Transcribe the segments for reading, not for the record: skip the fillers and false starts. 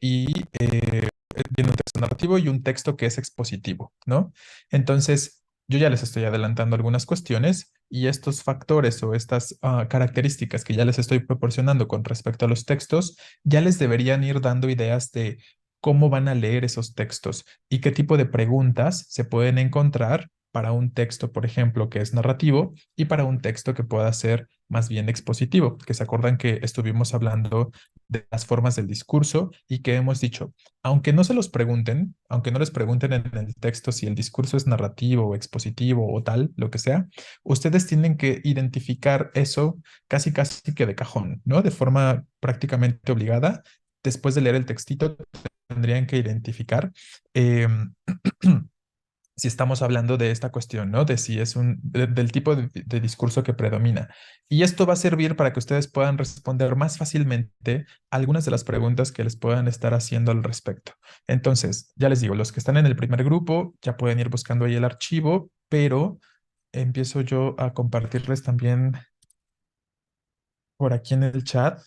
y tiene un texto narrativo y un texto que es expositivo, ¿no? Entonces, yo ya les estoy adelantando algunas cuestiones y estos factores o estas características que ya les estoy proporcionando con respecto a los textos, ya les deberían ir dando ideas de cómo van a leer esos textos y qué tipo de preguntas se pueden encontrar para un texto, por ejemplo, que es narrativo y para un texto que pueda ser más bien expositivo, que se acuerdan que estuvimos hablando de las formas del discurso y que hemos dicho, aunque no se los pregunten, aunque no les pregunten en el texto si el discurso es narrativo o expositivo o tal, lo que sea, ustedes tienen que identificar eso casi casi que de cajón, ¿no? De forma prácticamente obligada. Después de leer el textito, tendrían que identificar em, si estamos hablando de esta cuestión, ¿no? De si es del tipo de discurso que predomina. Y esto va a servir para que ustedes puedan responder más fácilmente algunas de las preguntas que les puedan estar haciendo al respecto. Entonces, ya les digo, los que están en el primer grupo ya pueden ir buscando ahí el archivo, pero empiezo yo a compartirles también por aquí en el chat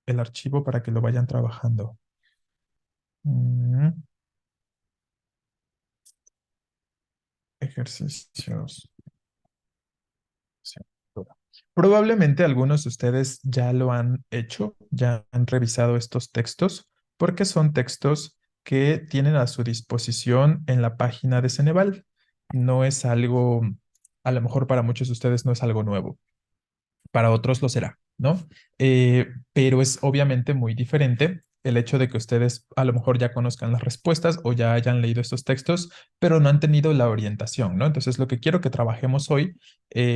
el archivo para que lo vayan trabajando. Mm, ejercicios. Sí. Probablemente algunos de ustedes ya lo han hecho, ya han revisado estos textos, porque son textos que tienen a su disposición en la página de Ceneval. No es algo, a lo mejor para muchos de ustedes no es algo nuevo, para otros lo será, ¿no? Pero es obviamente muy diferente el hecho de que ustedes a lo mejor ya conozcan las respuestas o ya hayan leído estos textos, pero no han tenido la orientación, ¿no? Entonces, lo que quiero que trabajemos hoy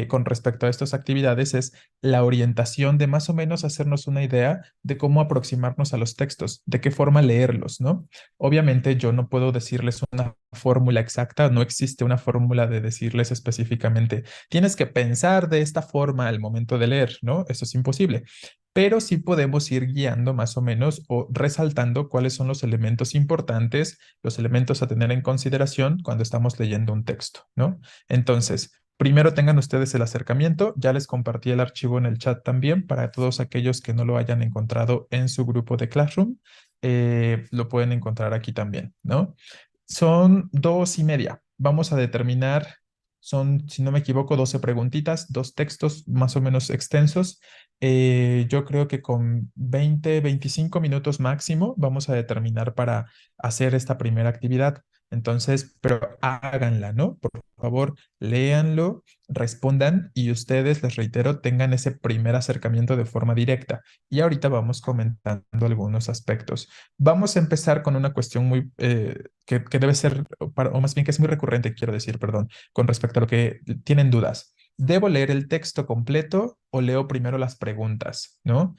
con respecto a estas actividades es la orientación de más o menos hacernos una idea de cómo aproximarnos a los textos, de qué forma leerlos, ¿no? Obviamente yo no puedo decirles una fórmula exacta, no existe una fórmula de decirles específicamente tienes que pensar de esta forma al momento de leer, ¿no? Eso es imposible. Pero sí podemos ir guiando más o menos o resaltando cuáles son los elementos importantes, los elementos a tener en consideración cuando estamos leyendo un texto, ¿no? Entonces, primero tengan ustedes el acercamiento. Ya les compartí el archivo en el chat también para todos aquellos que no lo hayan encontrado en su grupo de Classroom. Lo pueden encontrar aquí también, ¿no? Son 2:30. Vamos a determinar, son, si no me equivoco, 12 preguntitas, dos textos más o menos extensos. Yo creo que con 20, 25 minutos máximo vamos a determinar para hacer esta primera actividad. Entonces, pero háganla, ¿no? Por favor, léanlo, respondan y ustedes, les reitero, tengan ese primer acercamiento de forma directa. Y ahorita vamos comentando algunos aspectos. Vamos a empezar con una cuestión muy que debe ser, o más bien que es muy recurrente, quiero decir, perdón, con respecto a lo que tienen dudas. ¿Debo leer el texto completo o leo primero las preguntas? ¿No?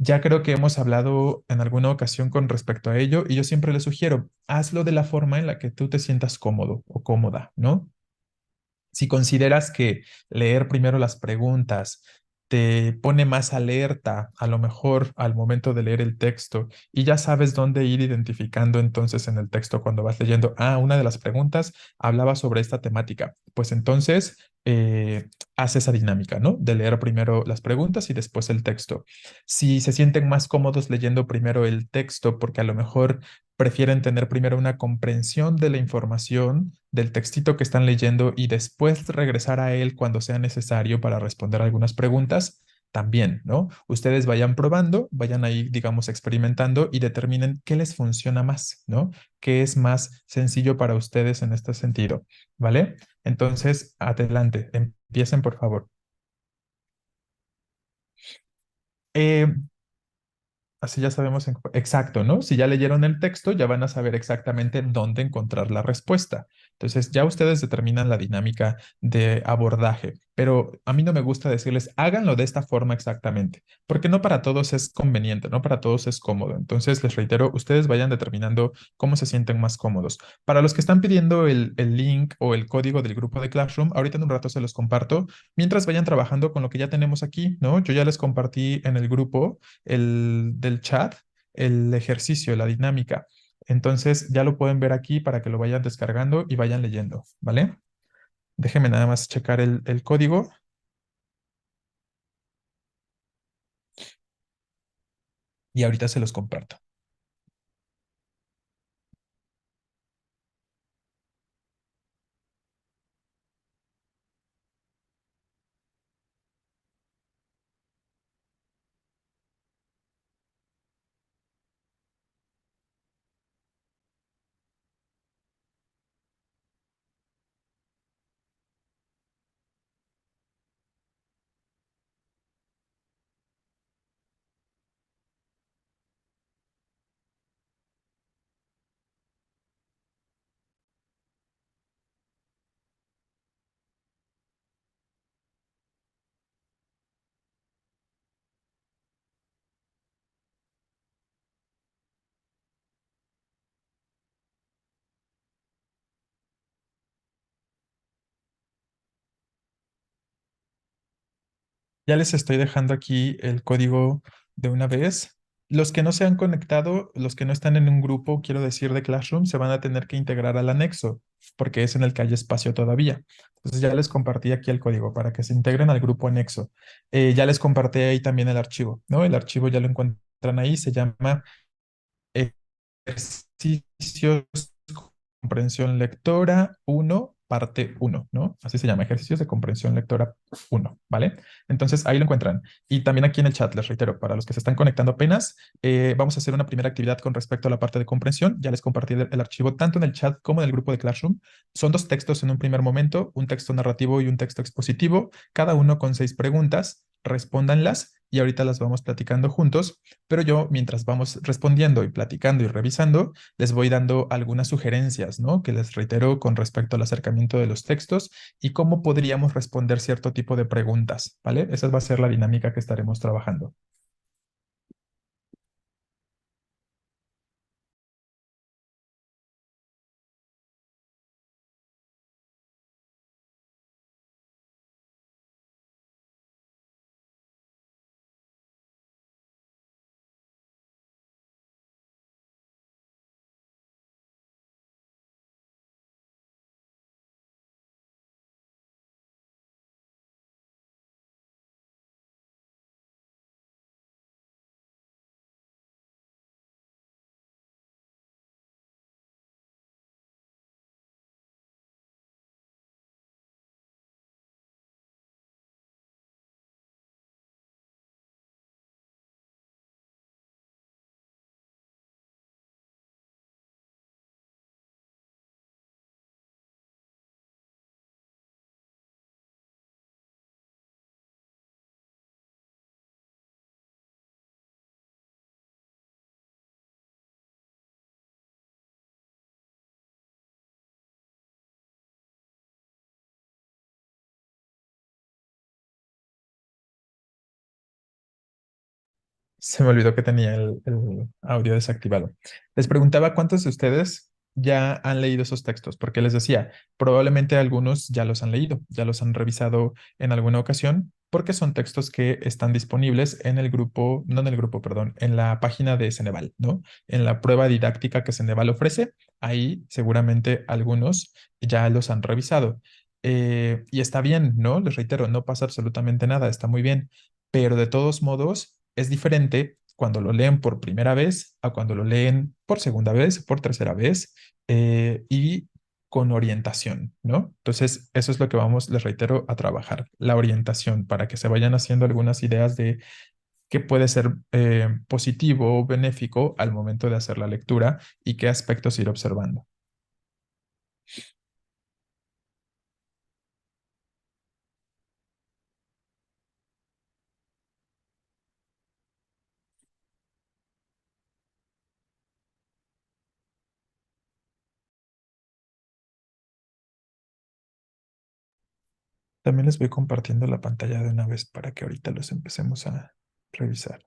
Ya creo que hemos hablado en alguna ocasión con respecto a ello y yo siempre les sugiero, hazlo de la forma en la que tú te sientas cómodo o cómoda, ¿no? Si consideras que leer primero las preguntas te pone más alerta, a lo mejor al momento de leer el texto, y ya sabes dónde ir identificando entonces en el texto cuando vas leyendo, una de las preguntas hablaba sobre esta temática, pues entonces haz esa dinámica, ¿no? De leer primero las preguntas y después el texto. Si se sienten más cómodos leyendo primero el texto, porque a lo mejor prefieren tener primero una comprensión de la información del textito que están leyendo y después regresar a él cuando sea necesario para responder algunas preguntas, también, ¿no? Ustedes vayan probando, vayan ahí, digamos, experimentando y determinen qué les funciona más, ¿no? ¿Qué es más sencillo para ustedes en este sentido? ¿Vale? Entonces, adelante, empiecen, por favor. Eh, Así ya sabemos exacto, ¿no? Si ya leyeron el texto, ya van a saber exactamente dónde encontrar la respuesta. Entonces, ya ustedes determinan la dinámica de abordaje, pero a mí no me gusta decirles, háganlo de esta forma exactamente, porque no para todos es conveniente, no para todos es cómodo. Entonces, les reitero, ustedes vayan determinando cómo se sienten más cómodos. Para los que están pidiendo el link o el código del grupo de Classroom, ahorita en un rato se los comparto, mientras vayan trabajando con lo que ya tenemos aquí, ¿no? Yo ya les compartí en el grupo del chat, el ejercicio, la dinámica. Entonces ya lo pueden ver aquí para que lo vayan descargando y vayan leyendo, ¿vale? Déjenme nada más checar el código y ahorita se los comparto. Ya les estoy dejando aquí el código de una vez. Los que no se han conectado, los que no están en un grupo, quiero decir, de Classroom, se van a tener que integrar al anexo, porque es en el que hay espacio todavía. Entonces ya les compartí aquí el código para que se integren al grupo anexo. Ya les compartí ahí también el archivo, ¿no? El archivo ya lo encuentran ahí, se llama Ejercicios comprensión lectora uno parte uno, ¿no? Así se llama, ejercicios de comprensión lectora uno, ¿vale? Entonces ahí lo encuentran. Y también aquí en el chat, les reitero, para los que se están conectando apenas, vamos a hacer una primera actividad con respecto a la parte de comprensión. Ya les compartí el archivo tanto en el chat como en el grupo de Classroom. Son dos textos en un primer momento, un texto narrativo y un texto expositivo, cada uno con 6 preguntas. Respóndanlas y ahorita las vamos platicando juntos, pero yo mientras vamos respondiendo y platicando y revisando, les voy dando algunas sugerencias, ¿no? Que les reitero con respecto al acercamiento de los textos y cómo podríamos responder cierto tipo de preguntas, ¿vale? Esa va a ser la dinámica que estaremos trabajando. Se me olvidó que tenía el audio desactivado. Les preguntaba cuántos de ustedes ya han leído esos textos, porque les decía, probablemente algunos ya los han leído, ya los han revisado en alguna ocasión, porque son textos que están disponibles en el grupo, no en el grupo, perdón, en la página de Ceneval, ¿no? En la prueba didáctica que Ceneval ofrece, ahí seguramente algunos ya los han revisado. Y está bien, ¿no? Les reitero, no pasa absolutamente nada, está muy bien, pero de todos modos es diferente cuando lo leen por primera vez a cuando lo leen por segunda vez, por tercera vez y con orientación, ¿no? Entonces, eso es lo que vamos, les reitero, a trabajar, la orientación, para que se vayan haciendo algunas ideas de qué puede ser positivo o benéfico al momento de hacer la lectura y qué aspectos ir observando. También les voy compartiendo la pantalla de una vez para que ahorita los empecemos a revisar.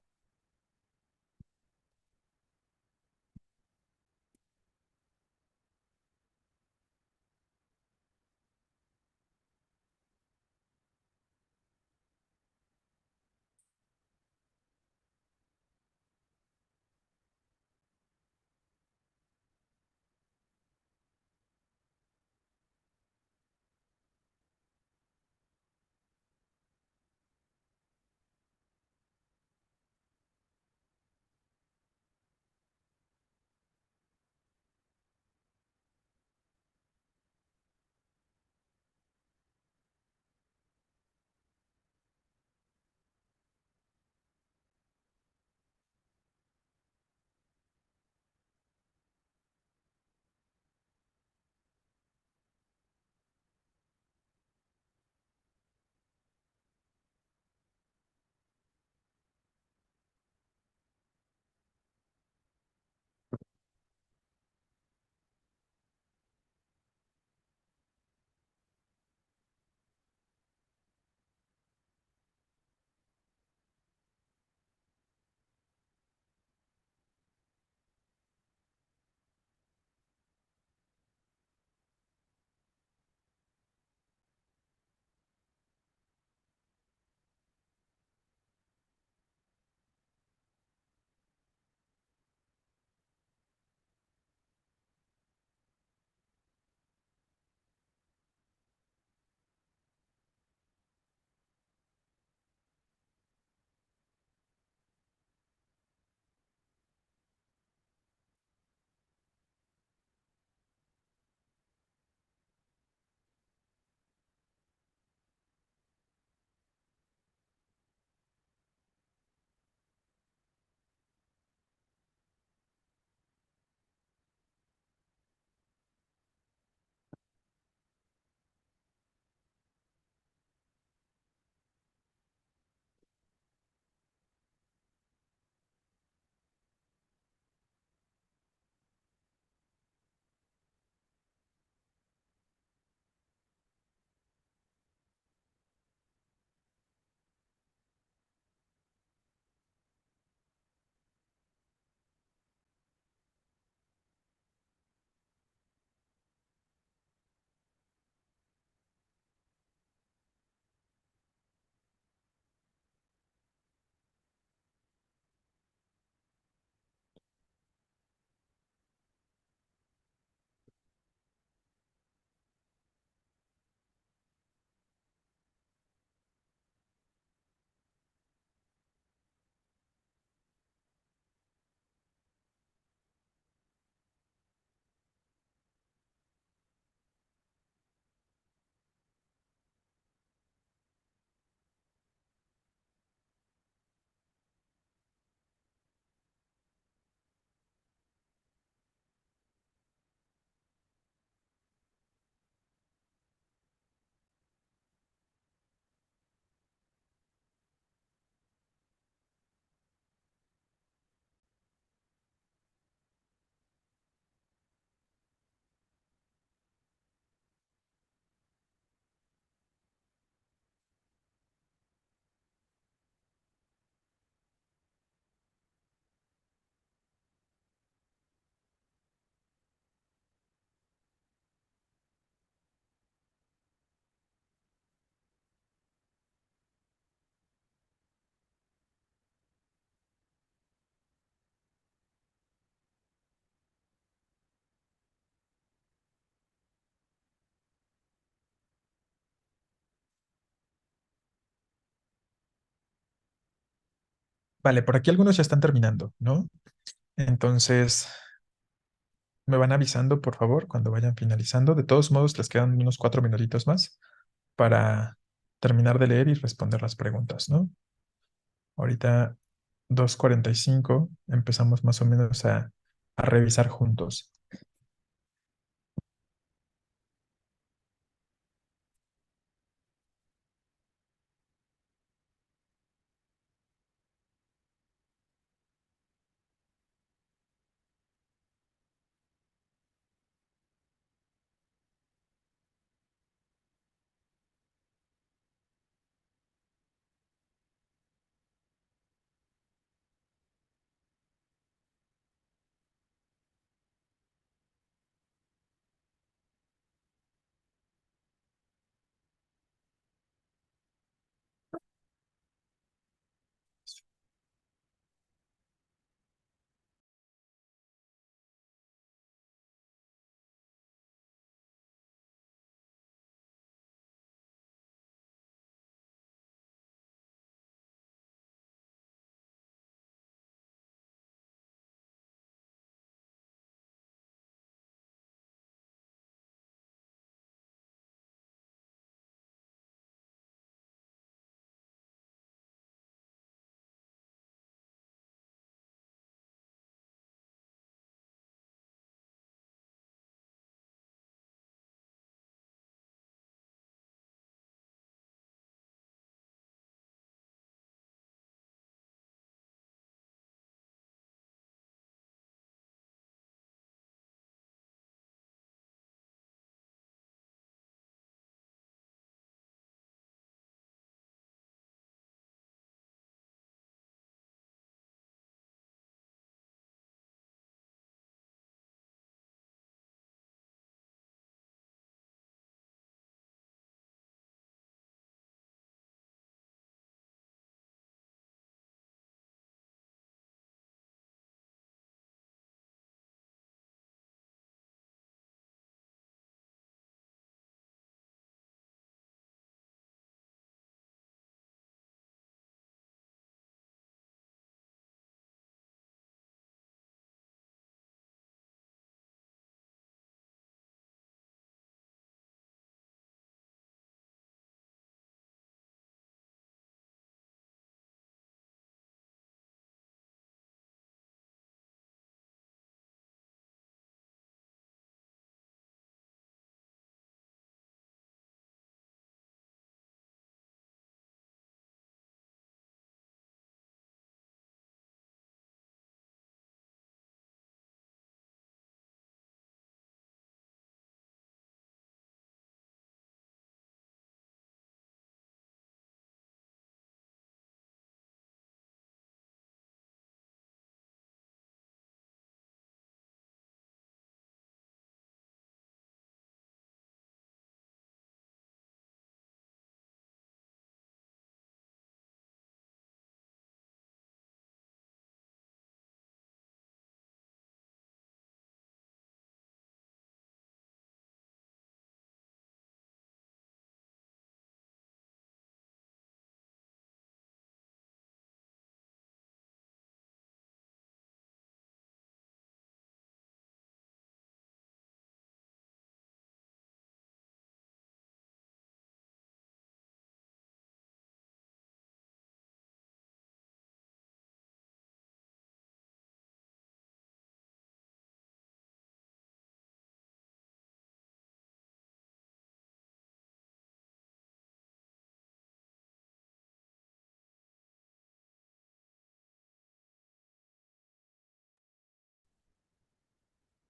Vale, por aquí algunos ya están terminando, ¿no? Entonces, me van avisando, por favor, cuando vayan finalizando. De todos modos, les quedan unos 4 minutitos más para terminar de leer y responder las preguntas, ¿no? Ahorita 2:45 empezamos más o menos a revisar juntos.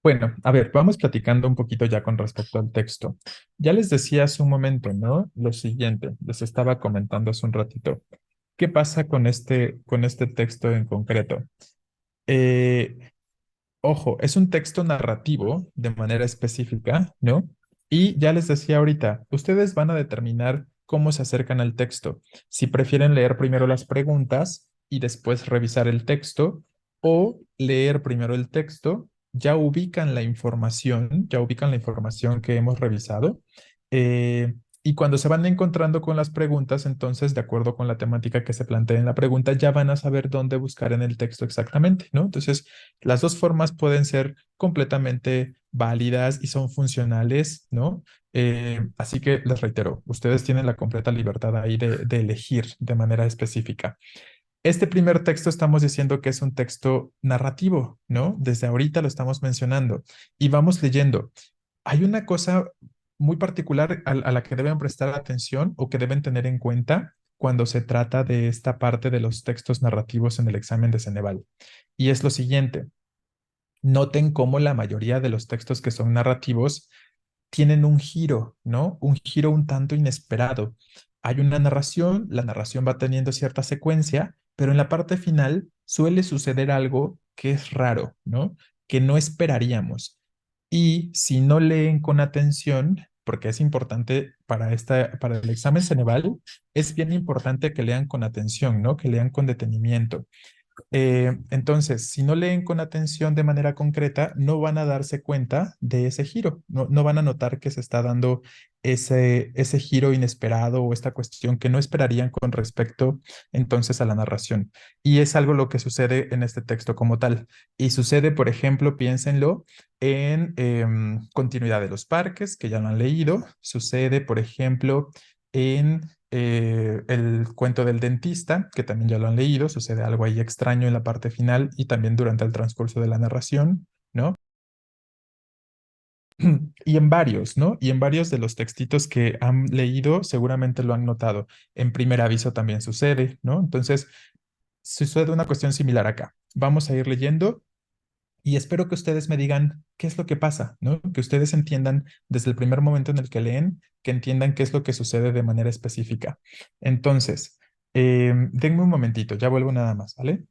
Bueno, a ver, vamos platicando un poquito ya con respecto al texto. Ya les decía hace un momento, ¿no? Lo siguiente, les estaba comentando hace un ratito. ¿Qué pasa con este texto en concreto? Eh, Ojo, es un texto narrativo de manera específica, ¿no? Y ya les decía ahorita, ustedes van a determinar cómo se acercan al texto. Si prefieren leer primero las preguntas y después revisar el texto, o leer primero el texto, ya ubican la información que hemos revisado. Y cuando se van encontrando con las preguntas, entonces, de acuerdo con la temática que se plantea en la pregunta, ya van a saber dónde buscar en el texto exactamente, ¿no? Entonces, las dos formas pueden ser completamente válidas y son funcionales, ¿no? Así que les reitero, ustedes tienen la completa libertad ahí de elegir de manera específica. Este primer texto estamos diciendo que es un texto narrativo, ¿no? Desde ahorita lo estamos mencionando y vamos leyendo. Hay una cosa muy particular a la que deben prestar atención o que deben tener en cuenta cuando se trata de esta parte de los textos narrativos en el examen de Ceneval. Y es lo siguiente, noten cómo la mayoría de los textos que son narrativos tienen un giro, ¿no? Un giro un tanto inesperado. Hay una narración, la narración va teniendo cierta secuencia, pero en la parte final suele suceder algo que es raro, ¿no? Que no esperaríamos. Y si no leen con atención, porque es importante para el examen Ceneval, es bien importante que lean con atención, ¿no? Que lean con detenimiento. Entonces, si no leen con atención de manera concreta, no van a darse cuenta de ese giro, no van a notar que se está dando ese giro inesperado o esta cuestión que no esperarían con respecto entonces a la narración. Y es algo lo que sucede en este texto como tal. Y sucede, por ejemplo, piénsenlo en continuidad de los parques, que ya lo han leído. Sucede, por ejemplo, en el cuento del dentista, que también ya lo han leído, sucede algo ahí extraño en la parte final y también durante el transcurso de la narración, ¿no? Y en varios, ¿no? Y en varios de los textitos que han leído, seguramente lo han notado. En primer aviso también sucede, ¿no? Entonces, sucede una cuestión similar acá. Vamos a ir leyendo y espero que ustedes me digan qué es lo que pasa, ¿no? Que ustedes entiendan desde el primer momento en el que leen, que entiendan qué es lo que sucede de manera específica. Entonces, denme un momentito, ya vuelvo nada más, ¿vale?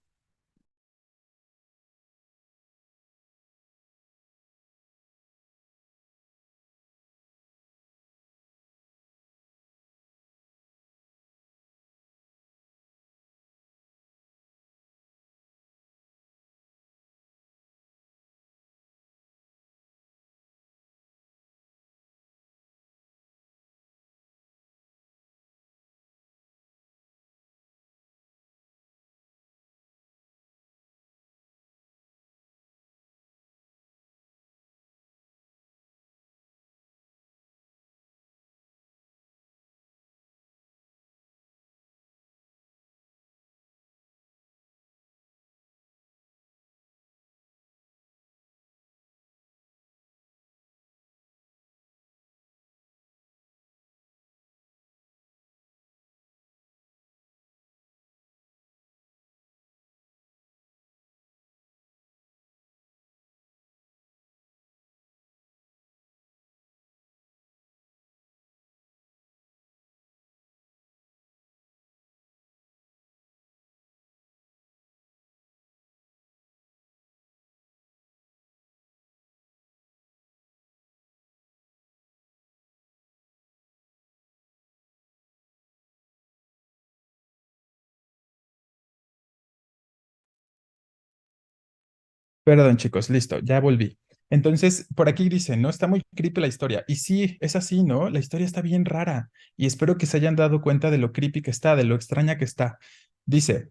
Perdón, chicos, listo, ya volví. Entonces, por aquí dice, ¿no? Está muy creepy la historia. Y sí, es así, ¿no? La historia está bien rara. Y espero que se hayan dado cuenta de lo creepy que está, de lo extraña que está. Dice,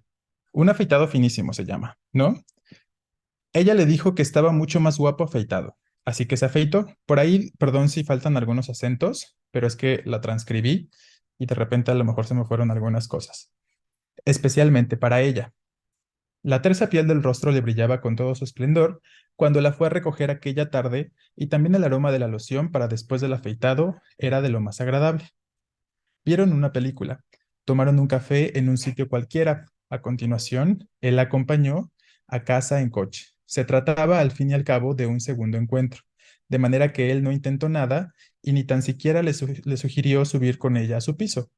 un afeitado finísimo se llama, ¿no? Ella le dijo que estaba mucho más guapo afeitado. Así que se afeitó. Por ahí, perdón si faltan algunos acentos, pero es que la transcribí y de repente a lo mejor se me fueron algunas cosas. Especialmente para ella. La tersa piel del rostro le brillaba con todo su esplendor cuando la fue a recoger aquella tarde y también el aroma de la loción para después del afeitado era de lo más agradable. Vieron una película, tomaron un café en un sitio cualquiera. A continuación, él la acompañó a casa en coche. Se trataba, al fin y al cabo, de un segundo encuentro, de manera que él no intentó nada y ni tan siquiera le sugirió subir con ella a su piso.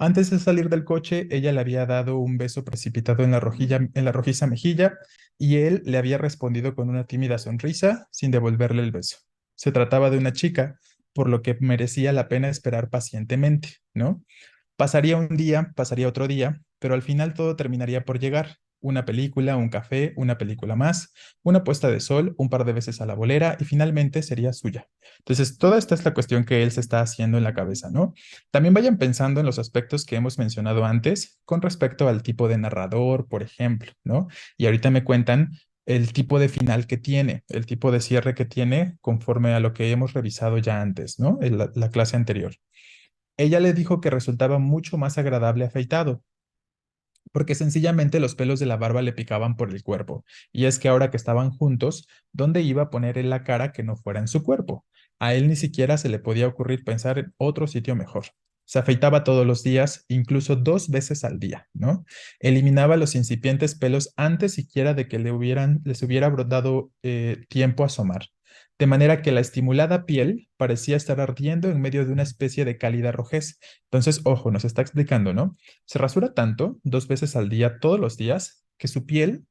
Antes de salir del coche, ella le había dado un beso precipitado en la rojiza mejilla y él le había respondido con una tímida sonrisa sin devolverle el beso. Se trataba de una chica, por lo que merecía la pena esperar pacientemente, ¿no? Pasaría un día, pasaría otro día, pero al final todo terminaría por llegar. una película, un café, una película más, una puesta de sol, un par de veces a la bolera y finalmente sería suya. Entonces, toda esta es la cuestión que él se está haciendo en la cabeza, ¿no? También vayan pensando en los aspectos que hemos mencionado antes con respecto al tipo de narrador, por ejemplo, ¿no? Y ahorita me cuentan el tipo de final que tiene, el tipo de cierre que tiene conforme a lo que hemos revisado ya antes, ¿no? En la clase anterior. Ella le dijo que resultaba mucho más agradable afeitado, porque sencillamente los pelos de la barba le picaban por el cuerpo. Y es que ahora que estaban juntos, ¿dónde iba a poner él la cara que no fuera en su cuerpo? A él ni siquiera se le podía ocurrir pensar en otro sitio mejor. Se afeitaba todos los días, incluso 2 veces al día, ¿no? Eliminaba los incipientes pelos antes siquiera de que les hubiera dado tiempo a asomar, de manera que la estimulada piel parecía estar ardiendo en medio de una especie de cálida rojez. Entonces, ojo, nos está explicando, ¿no? Se rasura tanto, 2 veces al día, todos los días, que su piel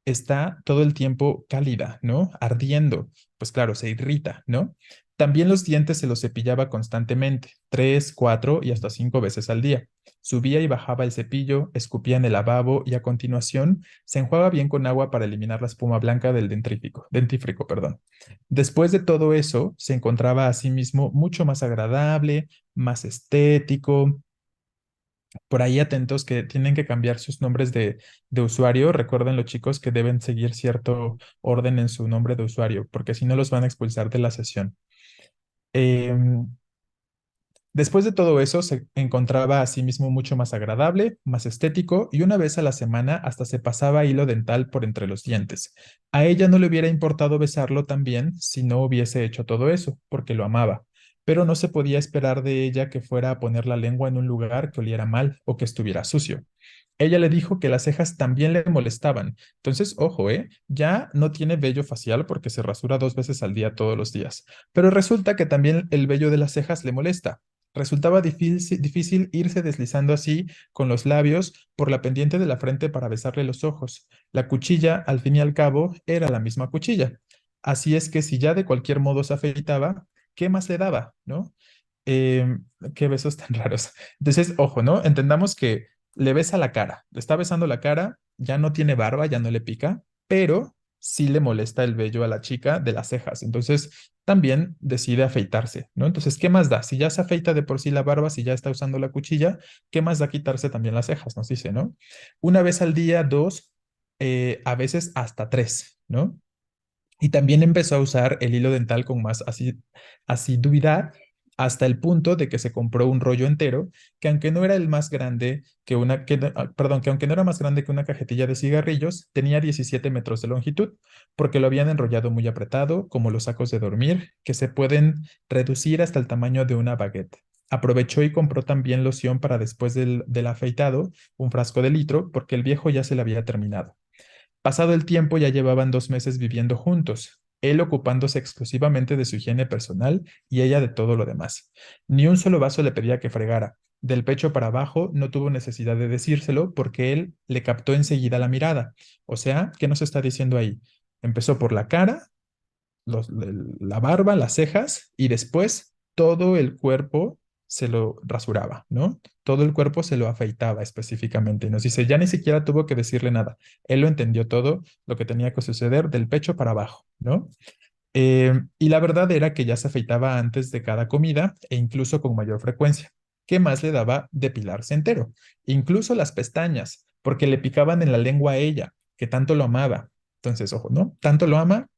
está todo el tiempo cálida, ¿no? Ardiendo. Pues claro, se irrita, ¿no? También los dientes se los cepillaba constantemente, 3, 4 y hasta 5 veces al día. Subía y bajaba el cepillo, escupía en el lavabo y a continuación se enjuaga bien con agua para eliminar la espuma blanca del dentífrico, perdón. Después de todo eso, se encontraba a sí mismo mucho más agradable, más estético, por ahí atentos que tienen que cambiar sus nombres de usuario. Recuerden los chicos que deben seguir cierto orden en su nombre de usuario, porque si no los van a expulsar de la sesión. Em, Después de todo eso, se encontraba a sí mismo mucho más agradable, más estético y una vez a la semana hasta se pasaba hilo dental por entre los dientes. A ella no le hubiera importado besarlo también si no hubiese hecho todo eso, porque lo amaba, pero no se podía esperar de ella que fuera a poner la lengua en un lugar que oliera mal o que estuviera sucio. Ella le dijo que las cejas también le molestaban. Entonces, ojo, ya no tiene vello facial porque se rasura 2 veces al día todos los días. Pero resulta que también el vello de las cejas le molesta. Resultaba difícil irse deslizando así con los labios por la pendiente de la frente para besarle los ojos. La cuchilla, al fin y al cabo, era la misma cuchilla. Así es que si ya de cualquier modo se afeitaba, ¿qué más le daba, no? Qué besos tan raros. Entonces, ojo, ¿no? Entendamos que le besa la cara, le está besando la cara, ya no tiene barba, ya no le pica, pero sí le molesta el vello a la chica de las cejas. Entonces, también decide afeitarse, ¿no? Entonces, ¿qué más da? Si ya se afeita de por sí la barba, si ya está usando la cuchilla, ¿qué más da quitarse también las cejas? Nos dice, ¿no? Una vez al día, dos, a veces hasta tres, ¿no? Y también empezó a usar el hilo dental con más asiduidad hasta el punto de que se compró un rollo entero, que aunque no era el más grande que perdón, que aunque no era más grande que una cajetilla de cigarrillos, tenía 17 metros de longitud, porque lo habían enrollado muy apretado, como los sacos de dormir, que se pueden reducir hasta el tamaño de una baguette. Aprovechó y compró también loción para después del afeitado, un frasco de litro, porque el viejo ya se le había terminado. Pasado el tiempo, ya llevaban 2 meses viviendo juntos, él ocupándose exclusivamente de su higiene personal y ella de todo lo demás. Ni un solo vaso le pedía que fregara. Del pecho para abajo no tuvo necesidad de decírselo porque él le captó enseguida la mirada. O sea, ¿qué nos está diciendo ahí? Empezó por la cara, la barba, las cejas y después todo el cuerpo se lo rasuraba, ¿no? Todo el cuerpo se lo afeitaba específicamente. Y nos dice, ya ni siquiera tuvo que decirle nada. Él lo entendió todo, lo que tenía que suceder del pecho para abajo, ¿no? Y la verdad era que ya se afeitaba antes de cada comida e incluso con mayor frecuencia. ¿Qué más le daba depilarse entero? Incluso las pestañas, porque le picaban en la lengua a ella, que tanto lo amaba. Entonces, ojo, ¿no? Tanto lo ama,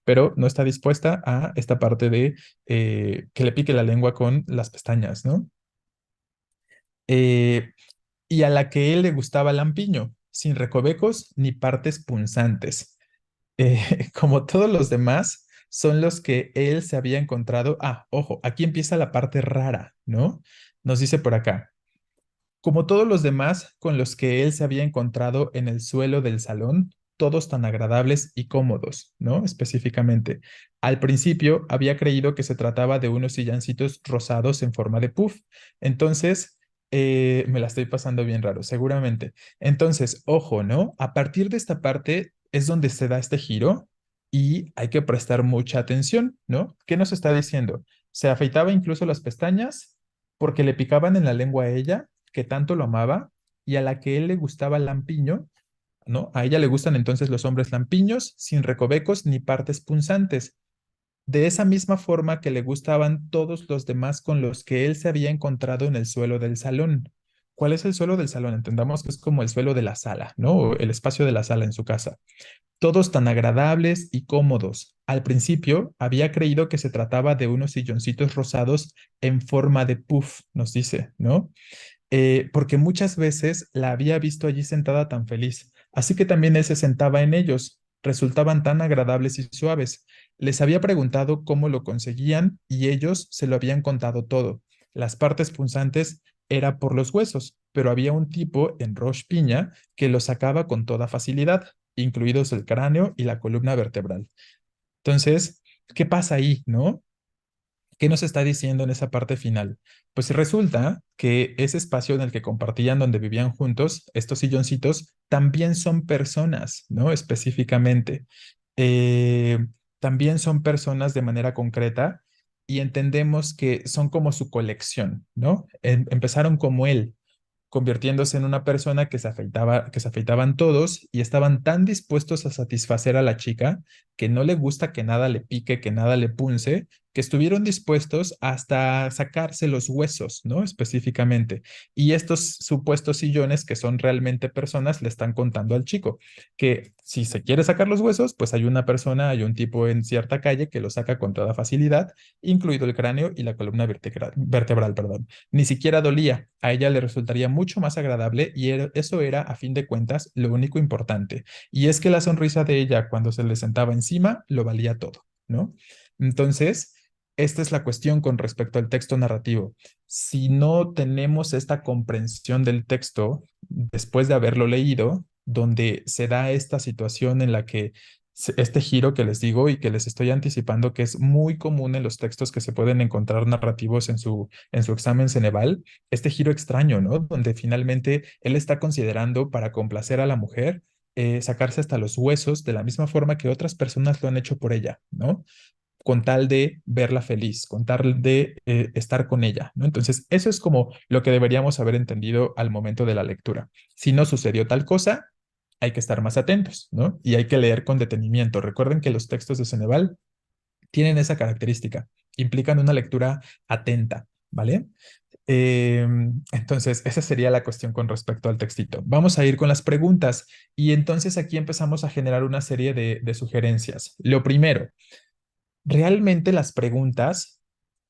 pero no está dispuesta a esta parte de que le pique la lengua con las pestañas, ¿no? Eh, y a la que él le gustaba lampiño, sin recovecos ni partes punzantes. Como todos los demás, son los que él se había encontrado. Ah, ojo, aquí empieza la parte rara, ¿no? Nos dice por acá, como todos los demás con los que él se había encontrado en el suelo del salón, todos tan agradables y cómodos, ¿no? Específicamente. Al principio había creído que se trataba de unos sillancitos rosados en forma de puff. Entonces, me la estoy pasando bien raro, seguramente. Entonces, ojo, ¿no? A partir de esta parte es donde se da este giro y hay que prestar mucha atención, ¿no? ¿Qué nos está diciendo? Se afeitaba incluso las pestañas porque le picaban en la lengua a ella que tanto lo amaba y a la que él le gustaba lampiño ¿no? A ella le gustan entonces los hombres lampiños, sin recovecos ni partes punzantes. De esa misma forma que le gustaban todos los demás con los que él se había encontrado en el suelo del salón. ¿Cuál es el suelo del salón? Entendamos que es como el suelo de la sala, ¿no? O el espacio de la sala en su casa. Todos tan agradables y cómodos. Al principio había creído que se trataba de unos silloncitos rosados en forma de puff, nos dice, ¿no? Porque muchas veces la había visto allí sentada tan feliz, así que también él se sentaba en ellos, resultaban tan agradables y suaves. Les había preguntado cómo lo conseguían y ellos se lo habían contado todo. Las partes punzantes era por los huesos, pero había un tipo en Roche Piña que lo sacaba con toda facilidad, incluidos el cráneo y la columna vertebral. Entonces, ¿qué pasa ahí, no? ¿Qué nos está diciendo en esa parte final? Pues resulta que ese espacio en el que compartían, donde vivían juntos, estos silloncitos, también son personas, ¿no? Específicamente. Eh, También son personas de manera concreta y entendemos que son como su colección, ¿no? Empezaron como él, convirtiéndose en una persona que se afeitaban todos y estaban tan dispuestos a satisfacer a la chica que no le gusta que nada le pique, que nada le punce, que estuvieron dispuestos hasta sacarse los huesos, ¿no? Específicamente. Y estos supuestos sillones que son realmente personas le están contando al chico que si se quiere sacar los huesos, pues hay una persona, hay un tipo en cierta calle que lo saca con toda facilidad, incluido el cráneo y la columna vertebral, perdón. Ni siquiera dolía. A ella le resultaría mucho más agradable y eso era, a fin de cuentas, lo único importante. Y es que la sonrisa de ella cuando se le sentaba encima lo valía todo, ¿no? Entonces, esta es la cuestión con respecto al texto narrativo. Si no tenemos esta comprensión del texto después de haberlo leído, donde se da esta situación en la que este giro que les digo y que les estoy anticipando que es muy común en los textos que se pueden encontrar narrativos en su examen Ceneval, este giro extraño, ¿no? Donde finalmente él está considerando para complacer a la mujer sacarse hasta los huesos de la misma forma que otras personas lo han hecho por ella, ¿no? Con tal de verla feliz, con tal de estar con ella, ¿no? Entonces, eso es como lo que deberíamos haber entendido al momento de la lectura. Si no sucedió tal cosa, hay que estar más atentos, ¿no? Y hay que leer con detenimiento. Recuerden que los textos de Ceneval tienen esa característica, implican una lectura atenta, ¿vale? Entonces, esa sería la cuestión con respecto al textito. Vamos a ir con las preguntas y entonces aquí empezamos a generar una serie de sugerencias. Lo primero, realmente las preguntas,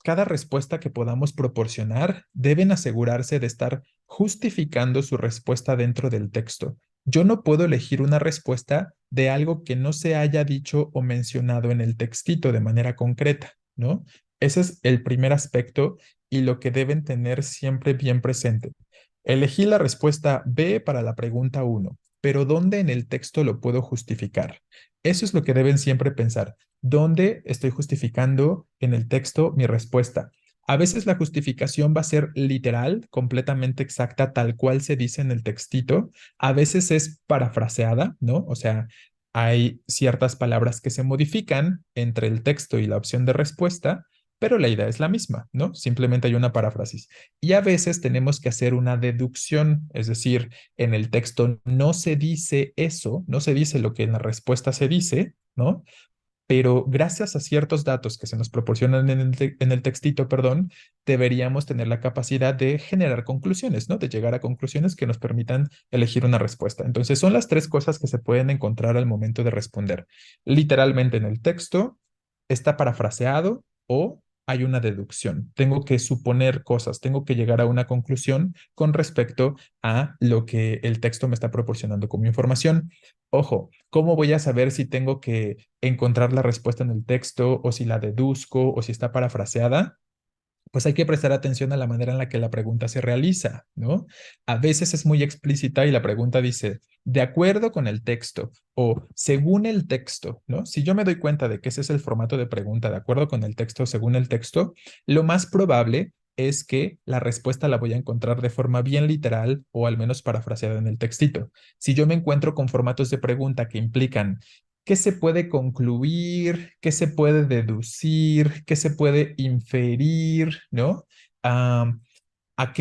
cada respuesta que podamos proporcionar, deben asegurarse de estar justificando su respuesta dentro del texto. Yo no puedo elegir una respuesta de algo que no se haya dicho o mencionado en el textito de manera concreta, ¿no? Ese es el primer aspecto y lo que deben tener siempre bien presente. Elegí la respuesta B para la pregunta uno, pero ¿dónde en el texto lo puedo justificar? Eso es lo que deben siempre pensar. ¿Dónde estoy justificando en el texto mi respuesta? A veces la justificación va a ser literal, completamente exacta, tal cual se dice en el textito. A veces es parafraseada, ¿no? O sea, hay ciertas palabras que se modifican entre el texto y la opción de respuesta, pero la idea es la misma, ¿no? Simplemente hay una paráfrasis. Y a veces tenemos que hacer una deducción, es decir, en el texto no se dice eso, no se dice lo que en la respuesta se dice, ¿no? Pero gracias a ciertos datos que se nos proporcionan en el textito, perdón, deberíamos tener la capacidad de generar conclusiones, ¿no? De llegar a conclusiones que nos permitan elegir una respuesta. Entonces, son las tres cosas que se pueden encontrar al momento de responder. Literalmente en el texto, está parafraseado o hay una deducción. Tengo que suponer cosas, tengo que llegar a una conclusión con respecto a lo que el texto me está proporcionando como información. Ojo, ¿cómo voy a saber si tengo que encontrar la respuesta en el texto o si la deduzco o si está parafraseada? Pues hay que prestar atención a la manera en la que la pregunta se realiza, ¿no? A veces es muy explícita y la pregunta dice, de acuerdo con el texto o según el texto, ¿no? Si yo me doy cuenta de que ese es el formato de pregunta, de acuerdo con el texto, según el texto, lo más probable es que la respuesta la voy a encontrar de forma bien literal o al menos parafraseada en el textito. Si yo me encuentro con formatos de pregunta que implican qué se puede concluir, qué se puede deducir, qué se puede inferir, ¿no? a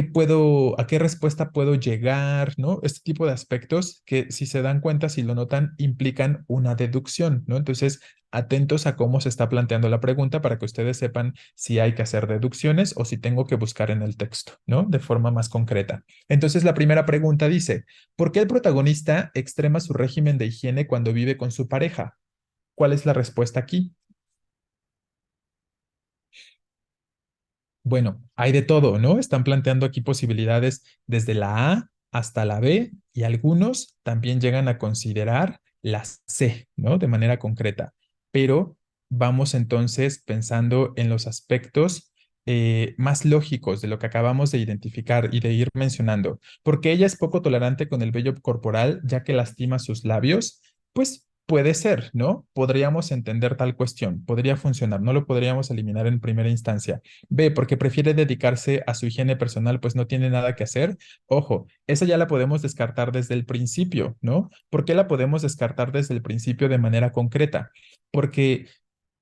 qué respuesta puedo llegar, ¿no? Este tipo de aspectos que si se dan cuenta, si lo notan, implican una deducción, ¿no? Entonces, atentos a cómo se está planteando la pregunta para que ustedes sepan si hay que hacer deducciones o si tengo que buscar en el texto, ¿no? De forma más concreta. Entonces, la primera pregunta dice, ¿por qué el protagonista extrema su régimen de higiene cuando vive con su pareja? ¿Cuál es la respuesta aquí? Bueno, hay de todo, ¿no? Están planteando aquí posibilidades desde la A hasta la B y algunos también llegan a considerar la C, ¿no? De manera concreta. Pero vamos entonces pensando en los aspectos más lógicos de lo que acabamos de identificar y de ir mencionando. Porque ella es poco tolerante con el vello corporal, ya que lastima sus labios, pues puede ser, ¿no? Podríamos entender tal cuestión, podría funcionar, no lo podríamos eliminar en primera instancia. B, porque prefiere dedicarse a su higiene personal, pues no tiene nada que hacer. Ojo, esa ya la podemos descartar desde el principio, ¿no? ¿Por qué la podemos descartar desde el principio de manera concreta? Porque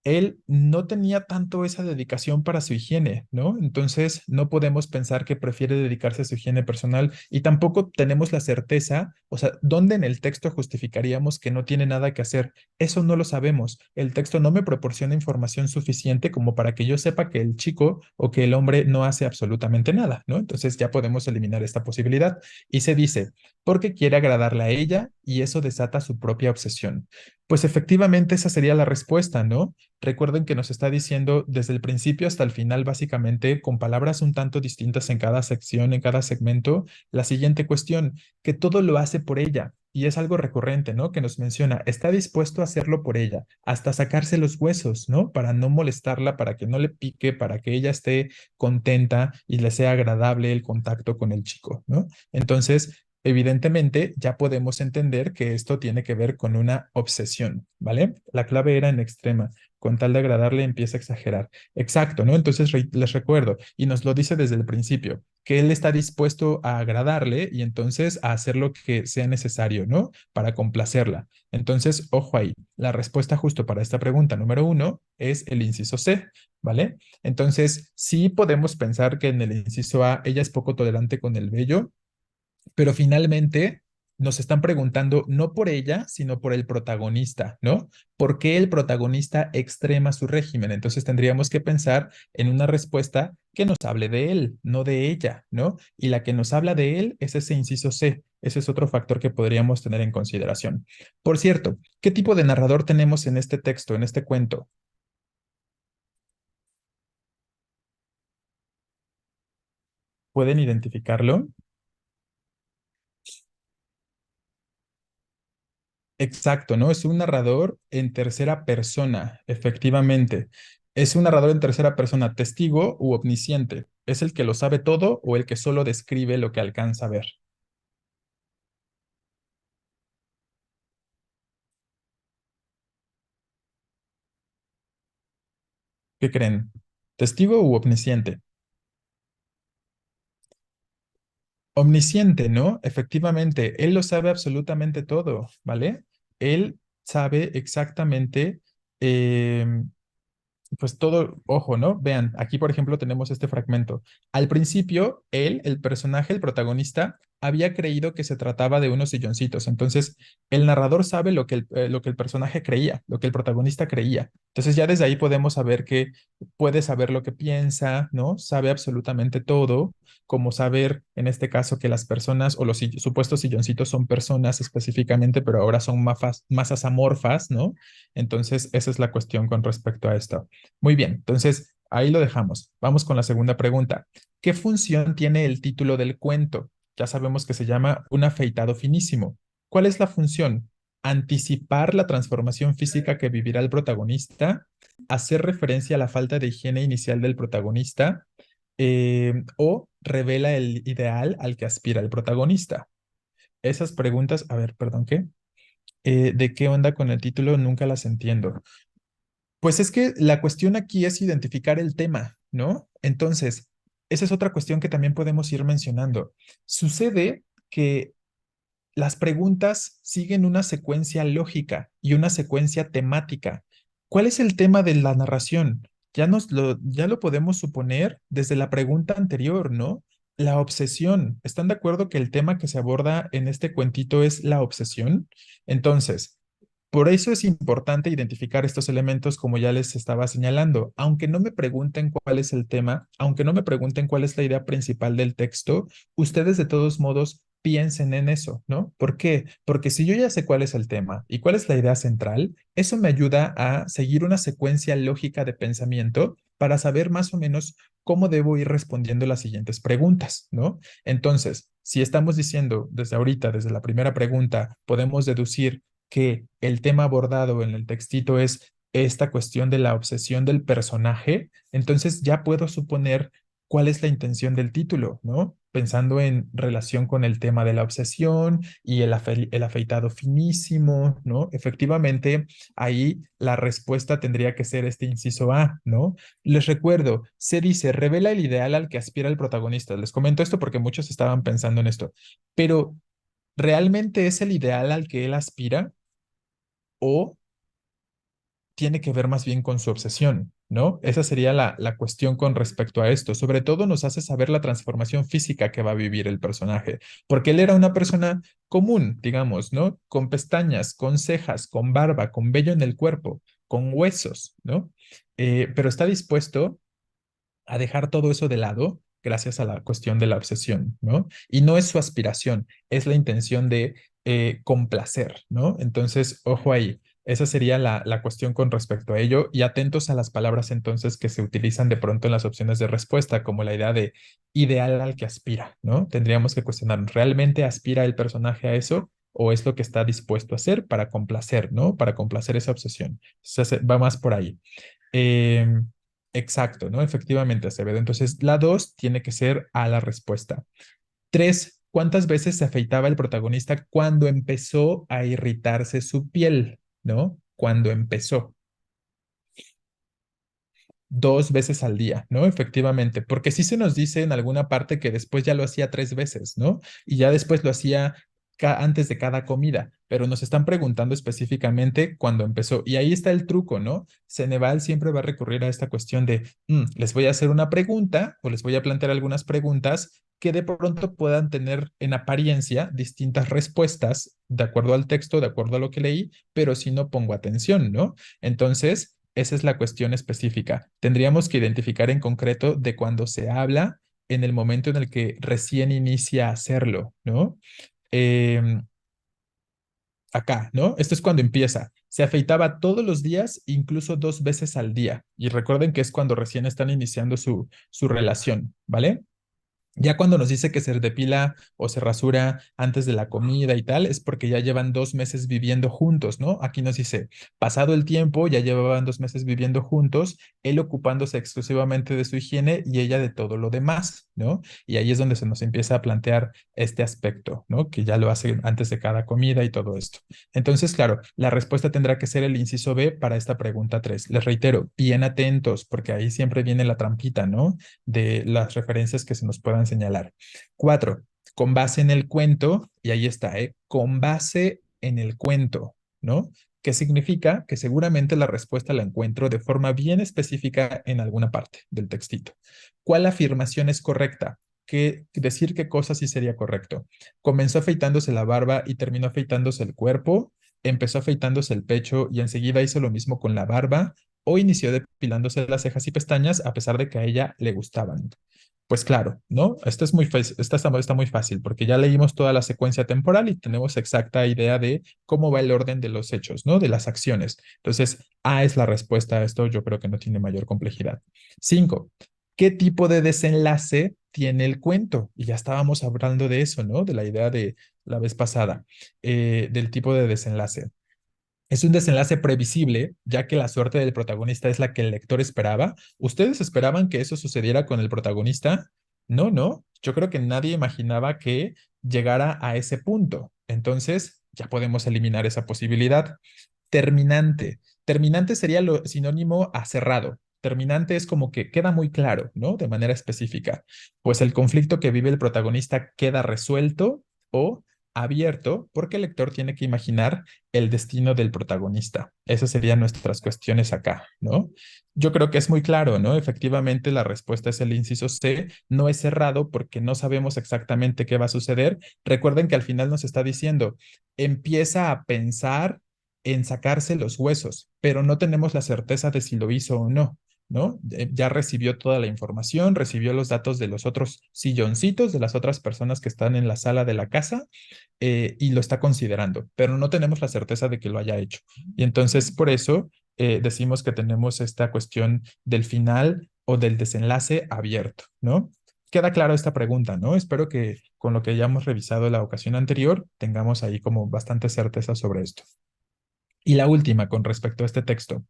él no tenía tanto esa dedicación para su higiene, ¿no? Entonces, no podemos pensar que prefiere dedicarse a su higiene personal y tampoco tenemos la certeza, o sea, ¿dónde en el texto justificaríamos que no tiene nada que hacer? Eso no lo sabemos. El texto no me proporciona información suficiente como para que yo sepa que el chico o que el hombre no hace absolutamente nada, ¿no? Entonces, ya podemos eliminar esta posibilidad. Y se dice, porque quiere agradarle a ella y eso desata su propia obsesión. Pues efectivamente esa sería la respuesta, ¿no? Recuerden que nos está diciendo desde el principio hasta el final, básicamente, con palabras un tanto distintas en cada sección, en cada segmento, la siguiente cuestión, que todo lo hace por ella. Y es algo recurrente, ¿no? Que nos menciona, está dispuesto a hacerlo por ella, hasta sacarse los huesos, ¿no? Para no molestarla, para que no le pique, para que ella esté contenta y le sea agradable el contacto con el chico, ¿no? Entonces, evidentemente, ya podemos entender que esto tiene que ver con una obsesión, ¿vale? La clave era en extrema con tal de agradarle empieza a exagerar. Exacto, ¿no? Entonces les recuerdo, y nos lo dice desde el principio, que él está dispuesto a agradarle y entonces a hacer lo que sea necesario, ¿no? Para complacerla. Entonces, ojo ahí, la respuesta justo para esta pregunta número uno es el inciso C, ¿vale? Entonces, sí podemos pensar que en el inciso A ella es poco tolerante con el vello, pero finalmente nos están preguntando no por ella, sino por el protagonista, ¿no? ¿Por qué el protagonista extrema su régimen? Entonces tendríamos que pensar en una respuesta que nos hable de él, no de ella, ¿no? Y la que nos habla de él es ese inciso C. Ese es otro factor que podríamos tener en consideración. Por cierto, ¿qué tipo de narrador tenemos en este texto, en este cuento? ¿Pueden identificarlo? Exacto, ¿no? Es un narrador en tercera persona, efectivamente. Es un narrador en tercera persona, testigo u omnisciente. Es el que lo sabe todo o el que solo describe lo que alcanza a ver. ¿Qué creen? ¿Testigo u omnisciente? Omnisciente, ¿no? Efectivamente, él lo sabe absolutamente todo, ¿vale? Él sabe exactamente pues todo, ojo, ¿no? Vean, aquí por ejemplo tenemos este fragmento. Al principio, él, el personaje, el protagonista, había creído que se trataba de unos silloncitos. Entonces, el narrador sabe lo que el personaje creía, lo que el protagonista creía. Entonces, ya desde ahí podemos saber que puede saber lo que piensa, ¿no? Sabe absolutamente todo, como saber, en este caso, que las personas o los supuestos silloncitos son personas específicamente, pero ahora son masas amorfas, ¿no? Entonces, esa es la cuestión con respecto a esto. Muy bien, entonces ahí lo dejamos. Vamos con la segunda pregunta. ¿Qué función tiene el título del cuento? Ya sabemos que se llama Un afeitado finísimo. ¿Cuál es la función? Anticipar la transformación física que vivirá el protagonista, hacer referencia a la falta de higiene inicial del protagonista, o revela el ideal al que aspira el protagonista. Esas preguntas, a ver, perdón, ¿qué? ¿De qué onda con el título? Nunca las entiendo. Pues es que la cuestión aquí es identificar el tema, ¿no? Entonces, esa es otra cuestión que también podemos ir mencionando. Sucede que las preguntas siguen una secuencia lógica y una secuencia temática. ¿Cuál es el tema de la narración? Ya lo podemos suponer desde la pregunta anterior, ¿no? La obsesión. ¿Están de acuerdo que el tema que se aborda en este cuentito es la obsesión? Entonces, por eso es importante identificar estos elementos como ya les estaba señalando. Aunque no me pregunten cuál es el tema, aunque no me pregunten cuál es la idea principal del texto, ustedes de todos modos piensen en eso, ¿no? ¿Por qué? Porque si yo ya sé cuál es el tema y cuál es la idea central, eso me ayuda a seguir una secuencia lógica de pensamiento para saber más o menos cómo debo ir respondiendo las siguientes preguntas, ¿no? Entonces, si estamos diciendo desde ahorita, desde la primera pregunta, podemos deducir que el tema abordado en el textito es esta cuestión de la obsesión del personaje, entonces ya puedo suponer cuál es la intención del título, ¿no? Pensando en relación con el tema de la obsesión y el afeitado finísimo, ¿no? Efectivamente, ahí la respuesta tendría que ser este inciso A, ¿no? Les recuerdo, se dice, revela el ideal al que aspira el protagonista. Les comento esto porque muchos estaban pensando en esto, pero ¿realmente es el ideal al que él aspira o tiene que ver más bien con su obsesión, ¿no? Esa sería la cuestión con respecto a esto. Sobre todo nos hace saber la transformación física que va a vivir el personaje, porque él era una persona común, digamos, ¿no? Con pestañas, con cejas, con barba, con vello en el cuerpo, con huesos, ¿no? Pero está dispuesto a dejar todo eso de lado gracias a la cuestión de la obsesión, ¿no? Y no es su aspiración, es la intención de complacer, ¿no? Entonces, ojo ahí, esa sería la cuestión con respecto a ello y atentos a las palabras entonces que se utilizan de pronto en las opciones de respuesta, como la idea de ideal al que aspira, ¿no? Tendríamos que cuestionar, ¿realmente aspira el personaje a eso? ¿O es lo que está dispuesto a hacer para complacer, ¿no? Para complacer esa obsesión. Va más por ahí. Eh, exacto, ¿no? Efectivamente, Acevedo. Entonces, la 2 tiene que ser a la respuesta. 3, ¿cuántas veces se afeitaba el protagonista cuando empezó a irritarse su piel? ¿No? Cuando empezó. 2 veces al día, ¿no? Efectivamente, porque sí se nos dice en alguna parte que después ya lo hacía 3 veces, ¿no? Y ya después lo hacía antes de cada comida, pero nos están preguntando específicamente cuándo empezó. Y ahí está el truco, ¿no? Ceneval siempre va a recurrir a esta cuestión de, les voy a hacer una pregunta o les voy a plantear algunas preguntas que de pronto puedan tener en apariencia distintas respuestas de acuerdo al texto, de acuerdo a lo que leí, pero si no pongo atención, ¿no? Entonces, esa es la cuestión específica. Tendríamos que identificar en concreto de cuando se habla en el momento en el que recién inicia a hacerlo, ¿no? Em, acá, ¿no? Esto es cuando empieza. Se afeitaba todos los días, incluso 2 veces al día. Y recuerden que es cuando recién están iniciando su relación, ¿vale? Ya cuando nos dice que se depila o se rasura antes de la comida y tal, es porque ya llevan 2 meses viviendo juntos, ¿no? Aquí nos dice, pasado el tiempo, ya llevaban 2 meses viviendo juntos, él ocupándose exclusivamente de su higiene y ella de todo lo demás, ¿no? Y ahí es donde se nos empieza a plantear este aspecto, ¿no? Que ya lo hace antes de cada comida y todo esto. Entonces, claro, la respuesta tendrá que ser el inciso B para esta pregunta 3. Les reitero, bien atentos, porque ahí siempre viene la trampita, ¿no? De las referencias que se nos puedan señalar. 4, con base en el cuento, y ahí está, ¿eh? Con base en el cuento, ¿no? ¿Qué significa? Que seguramente la respuesta la encuentro de forma bien específica en alguna parte del textito. ¿Cuál afirmación es correcta? Decir qué cosa sí sería correcto. Comenzó afeitándose la barba y terminó afeitándose el cuerpo, empezó afeitándose el pecho y enseguida hizo lo mismo con la barba, o inició depilándose las cejas y pestañas a pesar de que a ella le gustaban. Pues claro, ¿no? Esto es muy fácil, está muy fácil porque ya leímos toda la secuencia temporal y tenemos exacta idea de cómo va el orden de los hechos, ¿no? De las acciones. Entonces, A es la respuesta a esto, yo creo que no tiene mayor complejidad. 5, ¿qué tipo de desenlace tiene el cuento? Y ya estábamos hablando de eso, ¿no? De la idea de la vez pasada, del tipo de desenlace. Es un desenlace previsible, ya que la suerte del protagonista es la que el lector esperaba. ¿Ustedes esperaban que eso sucediera con el protagonista? No, no. Yo creo que nadie imaginaba que llegara a ese punto. Entonces, ya podemos eliminar esa posibilidad. Terminante. Terminante sería lo sinónimo a cerrado. Terminante es como que queda muy claro, ¿no? De manera específica. Pues el conflicto que vive el protagonista queda resuelto o abierto porque el lector tiene que imaginar el destino del protagonista. Esas serían nuestras cuestiones acá, ¿no? Yo creo que es muy claro, ¿no? Efectivamente, la respuesta es el inciso C, no es cerrado porque no sabemos exactamente qué va a suceder. Recuerden que al final nos está diciendo, empieza a pensar en sacarse los huesos, pero no tenemos la certeza de si lo hizo o no. ¿No? Ya recibió toda la información, recibió los datos de los otros silloncitos, de las otras personas que están en la sala de la casa, y lo está considerando, pero no tenemos la certeza de que lo haya hecho. Y entonces, por eso decimos que tenemos esta cuestión del final o del desenlace abierto, ¿no? Queda claro esta pregunta, ¿no? Espero que con lo que ya hemos revisado la ocasión anterior, tengamos ahí como bastante certeza sobre esto. Y la última, con respecto a este texto,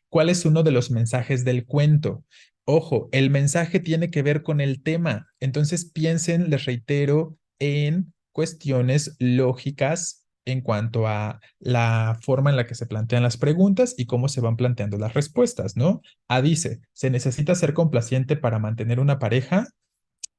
¿cuál es uno de los mensajes del cuento? Ojo, el mensaje tiene que ver con el tema. Entonces piensen, les reitero, en cuestiones lógicas en cuanto a la forma en la que se plantean las preguntas y cómo se van planteando las respuestas, ¿no? A dice, ¿se necesita ser complaciente para mantener una pareja?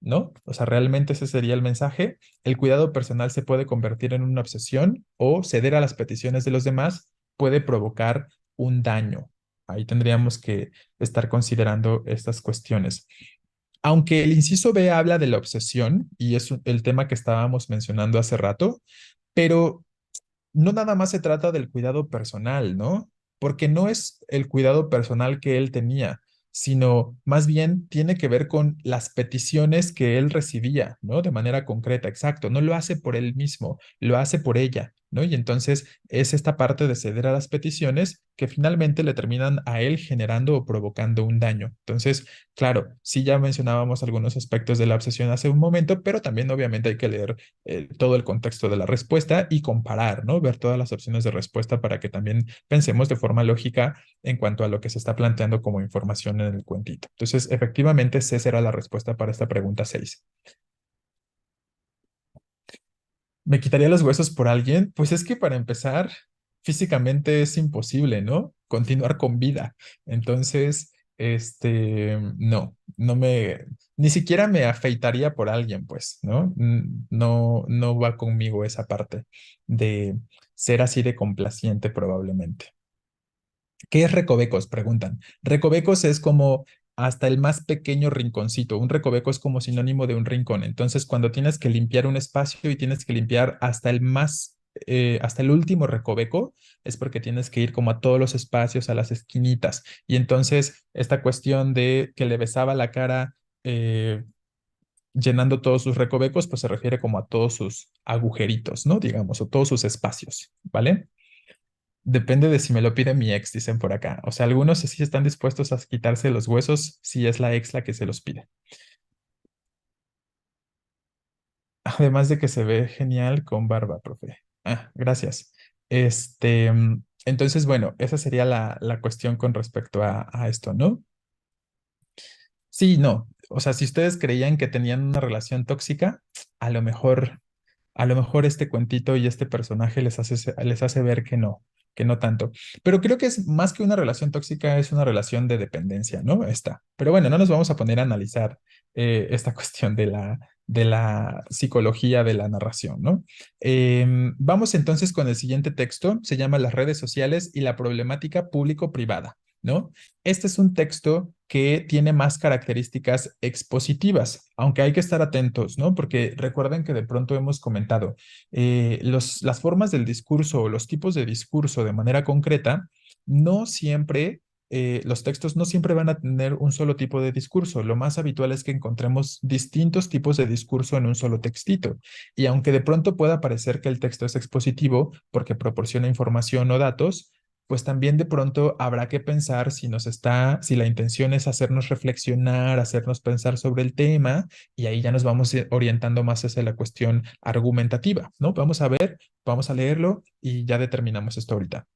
¿No? O sea, realmente ese sería el mensaje. El cuidado personal se puede convertir en una obsesión o ceder a las peticiones de los demás puede provocar un daño. Ahí tendríamos que estar considerando estas cuestiones. Aunque el inciso B habla de la obsesión, y es el tema que estábamos mencionando hace rato, pero no nada más se trata del cuidado personal, ¿no? Porque no es el cuidado personal que él tenía, sino más bien tiene que ver con las peticiones que él recibía, ¿no? De manera concreta, exacto. No lo hace por él mismo, lo hace por ella, ¿no? Y entonces es esta parte de ceder a las peticiones que finalmente le terminan a él generando o provocando un daño. Entonces, claro, sí ya mencionábamos algunos aspectos de la obsesión hace un momento, pero también obviamente hay que leer todo el contexto de la respuesta y comparar, ¿no? Ver todas las opciones de respuesta para que también pensemos de forma lógica en cuanto a lo que se está planteando como información en el cuentito. Entonces, efectivamente, esa será la respuesta para esta pregunta 6. ¿Me quitaría los huesos por alguien? Pues es que para empezar, físicamente es imposible, ¿no? Continuar con vida. Entonces, no, ni siquiera me afeitaría por alguien, pues, ¿no? No, no va conmigo esa parte de ser así de complaciente probablemente. ¿Qué es recovecos? Preguntan. Recovecos es como hasta el más pequeño rinconcito. Un recoveco es como sinónimo de un rincón. Entonces, cuando tienes que limpiar un espacio y tienes que limpiar hasta el último recoveco, es porque tienes que ir como a todos los espacios, a las esquinitas. Y entonces, esta cuestión de que le besaba la cara, llenando todos sus recovecos, pues se refiere como a todos sus agujeritos, ¿no? Digamos, o todos sus espacios, ¿vale? Depende de si me lo pide mi ex, dicen por acá. O sea, algunos sí están dispuestos a quitarse los huesos si es la ex la que se los pide. Además de que se ve genial con barba, profe. Ah, gracias. Entonces, bueno, esa sería la cuestión con respecto a esto, ¿no? Sí, no. O sea, si ustedes creían que tenían una relación tóxica, a lo mejor este cuentito y este personaje les hace ver que no tanto. Pero creo que es más que una relación tóxica, es una relación de dependencia, ¿no? Esta. Pero bueno, no nos vamos a poner a analizar esta cuestión de la psicología de la narración, ¿no? Vamos entonces con el siguiente texto, se llama Las redes sociales y la problemática público-privada, ¿no? Este es un texto que tiene más características expositivas, aunque hay que estar atentos, ¿no? Porque recuerden que de pronto hemos comentado las formas del discurso o los tipos de discurso de manera concreta, no siempre, los textos no siempre van a tener un solo tipo de discurso. Lo más habitual es que encontremos distintos tipos de discurso en un solo textito. Y aunque de pronto pueda parecer que el texto es expositivo porque proporciona información o datos, pues también de pronto habrá que pensar si la intención es hacernos reflexionar, hacernos pensar sobre el tema, y ahí ya nos vamos orientando más hacia la cuestión argumentativa, ¿no? Vamos a ver, vamos a leerlo y ya determinamos esto ahorita.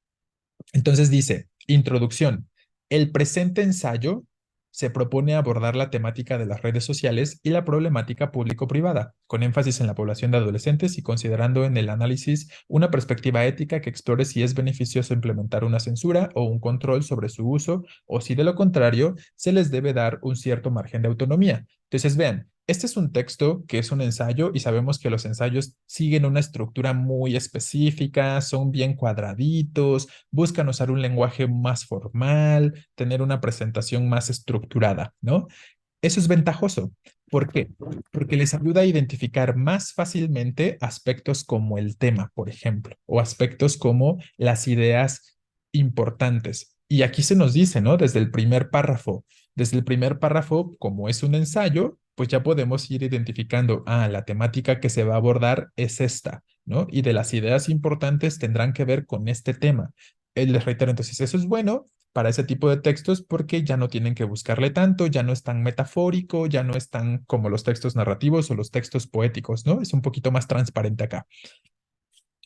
Entonces dice, introducción. El presente ensayo se propone abordar la temática de las redes sociales y la problemática público-privada, con énfasis en la población de adolescentes y considerando en el análisis una perspectiva ética que explore si es beneficioso implementar una censura o un control sobre su uso o si de lo contrario se les debe dar un cierto margen de autonomía. Entonces, vean, este es un texto que es un ensayo y sabemos que los ensayos siguen una estructura muy específica, son bien cuadraditos, buscan usar un lenguaje más formal, tener una presentación más estructurada, ¿no? Eso es ventajoso. ¿Por qué? Porque les ayuda a identificar más fácilmente aspectos como el tema, por ejemplo, o aspectos como las ideas importantes. Y aquí se nos dice, ¿no? Desde el primer párrafo, como es un ensayo, pues ya podemos ir identificando, la temática que se va a abordar es esta, ¿no? Y de las ideas importantes tendrán que ver con este tema. Les reitero, entonces, eso es bueno para ese tipo de textos porque ya no tienen que buscarle tanto, ya no es tan metafórico, ya no es tan como los textos narrativos o los textos poéticos, ¿no? Es un poquito más transparente acá.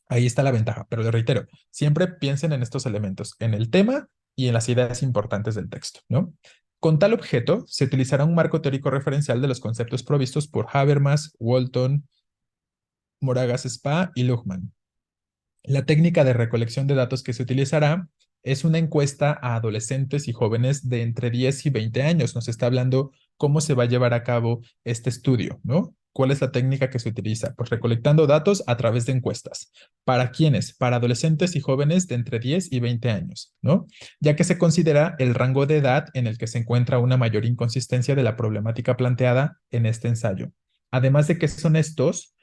Ahí está la ventaja, pero les reitero, siempre piensen en estos elementos, en el tema y en las ideas importantes del texto, ¿no? Con tal objeto, se utilizará un marco teórico referencial de los conceptos provistos por Habermas, Walton, Moragas Spa y Luhmann. La técnica de recolección de datos que se utilizará es una encuesta a adolescentes y jóvenes de entre 10 y 20 años. Nos está hablando cómo se va a llevar a cabo este estudio, ¿no? ¿Cuál es la técnica que se utiliza? Pues recolectando datos a través de encuestas. ¿Para quiénes? Para adolescentes y jóvenes de entre 10 y 20 años, ¿no? Ya que se considera el rango de edad en el que se encuentra una mayor inconsistencia de la problemática planteada en este ensayo. Además de que son estos,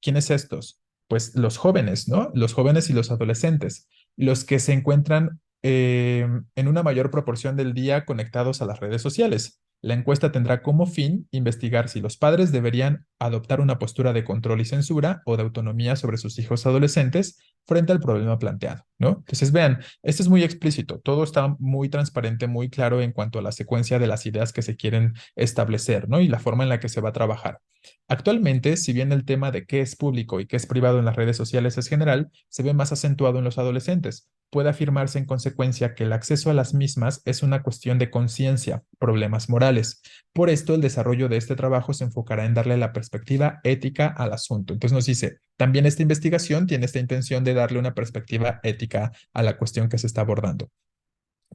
¿quiénes estos? Pues los jóvenes, ¿no? Los jóvenes y los adolescentes, los que se encuentran en una mayor proporción del día conectados a las redes sociales. La encuesta tendrá como fin investigar si los padres deberían adoptar una postura de control y censura o de autonomía sobre sus hijos adolescentes frente al problema planteado, ¿no? Entonces, vean, esto es muy explícito, todo está muy transparente, muy claro en cuanto a la secuencia de las ideas que se quieren establecer, ¿no? Y la forma en la que se va a trabajar. Actualmente, si bien el tema de qué es público y qué es privado en las redes sociales es general, se ve más acentuado en los adolescentes. Puede afirmarse en consecuencia que el acceso a las mismas es una cuestión de conciencia, problemas morales. Por esto, el desarrollo de este trabajo se enfocará en darle la perspectiva ética al asunto. Entonces nos dice, también esta investigación tiene esta intención de darle una perspectiva ética a la cuestión que se está abordando.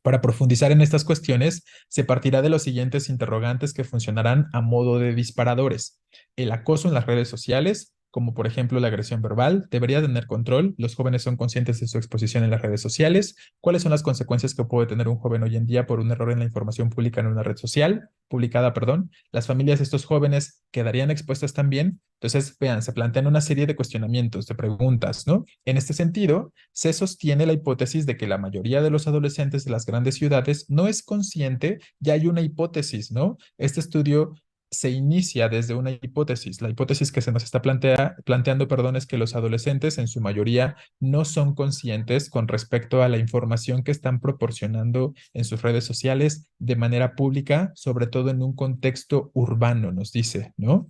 Para profundizar en estas cuestiones, se partirá de los siguientes interrogantes que funcionarán a modo de disparadores. El acoso en las redes sociales, como por ejemplo la agresión verbal, debería tener control. Los jóvenes son conscientes de su exposición en las redes sociales. ¿Cuáles son las consecuencias que puede tener un joven hoy en día por un error en la información pública en una red social? Publicada, perdón. Las familias de estos jóvenes quedarían expuestas también. Entonces, vean, se plantean una serie de cuestionamientos, de preguntas, ¿no? En este sentido, se sostiene la hipótesis de que la mayoría de los adolescentes de las grandes ciudades no es consciente, ya hay una hipótesis, ¿no? Este estudio se inicia desde una hipótesis. La hipótesis que se nos está planteando, perdón, es que los adolescentes en su mayoría no son conscientes con respecto a la información que están proporcionando en sus redes sociales de manera pública, sobre todo en un contexto urbano, nos dice, ¿no?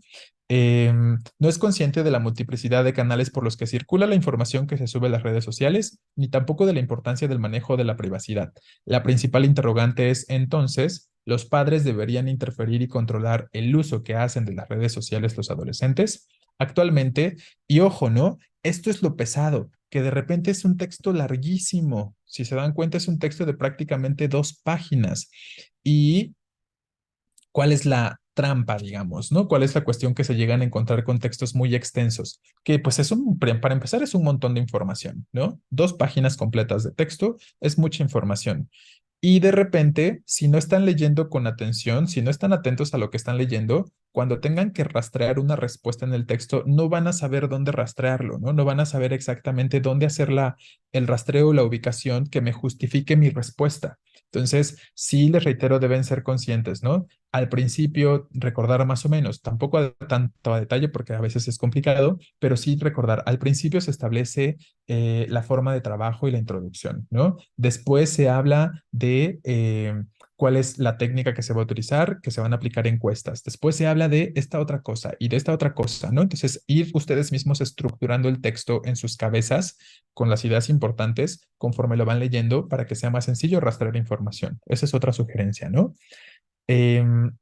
No es consciente de la multiplicidad de canales por los que circula la información que se sube a las redes sociales, ni tampoco de la importancia del manejo de la privacidad. La principal interrogante es, entonces, ¿los padres deberían interferir y controlar el uso que hacen de las redes sociales los adolescentes? Actualmente, y ojo, ¿no? Esto es lo pesado, que de repente es un texto larguísimo. Si se dan cuenta, es un texto de prácticamente 2 páginas. Y cuál es la trampa, digamos, ¿no? ¿Cuál es la cuestión que se llegan a encontrar con textos muy extensos? Que pues para empezar es un montón de información, ¿no? 2 páginas completas de texto es mucha información. Y de repente, si no están leyendo con atención, si no están atentos a lo que están leyendo, cuando tengan que rastrear una respuesta en el texto, no van a saber dónde rastrearlo, ¿no? No van a saber exactamente dónde hacer el rastreo o la ubicación que me justifique mi respuesta. Entonces, sí les reitero, deben ser conscientes, ¿no? Al principio, recordar más o menos, tampoco tanto a detalle porque a veces es complicado, pero sí recordar, al principio se establece la forma de trabajo y la introducción, ¿no? Después se habla de cuál es la técnica que se va a utilizar, que se van a aplicar encuestas. Después se habla de esta otra cosa y de esta otra cosa, ¿no? Entonces, ir ustedes mismos estructurando el texto en sus cabezas con las ideas importantes conforme lo van leyendo para que sea más sencillo rastrear información. Esa es otra sugerencia, ¿no? Em,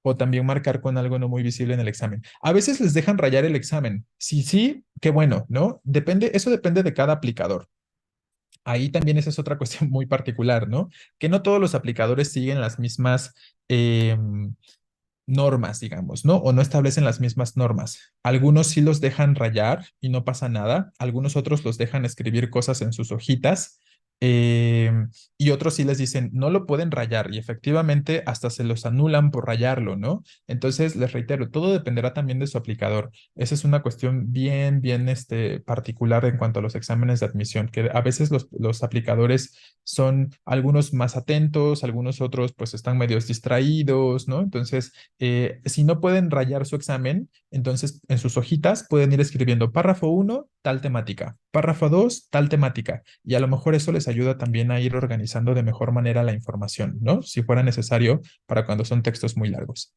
o también marcar con algo no muy visible en el examen. A veces les dejan rayar el examen. Sí, sí, qué bueno, ¿no? Depende, eso depende de cada aplicador. Ahí también esa es otra cuestión muy particular, ¿no? Que no todos los aplicadores siguen las mismas, normas, digamos, ¿no? O no establecen las mismas normas. Algunos sí los dejan rayar y no pasa nada, algunos otros los dejan escribir cosas en sus hojitas. eh, y otros sí les dicen, no lo pueden rayar y efectivamente hasta se los anulan por rayarlo, ¿no? Entonces, les reitero, todo dependerá también de su aplicador. Esa es una cuestión bien, particular en cuanto a los exámenes de admisión, que a veces los aplicadores son algunos más atentos, algunos otros pues están medios distraídos, ¿no? Entonces, si no pueden rayar su examen, entonces en sus hojitas pueden ir escribiendo párrafo uno tal temática, párrafo 2 tal temática, y a lo mejor eso les ayuda también a ir organizando de mejor manera la información, ¿no? Si fuera necesario para cuando son textos muy largos.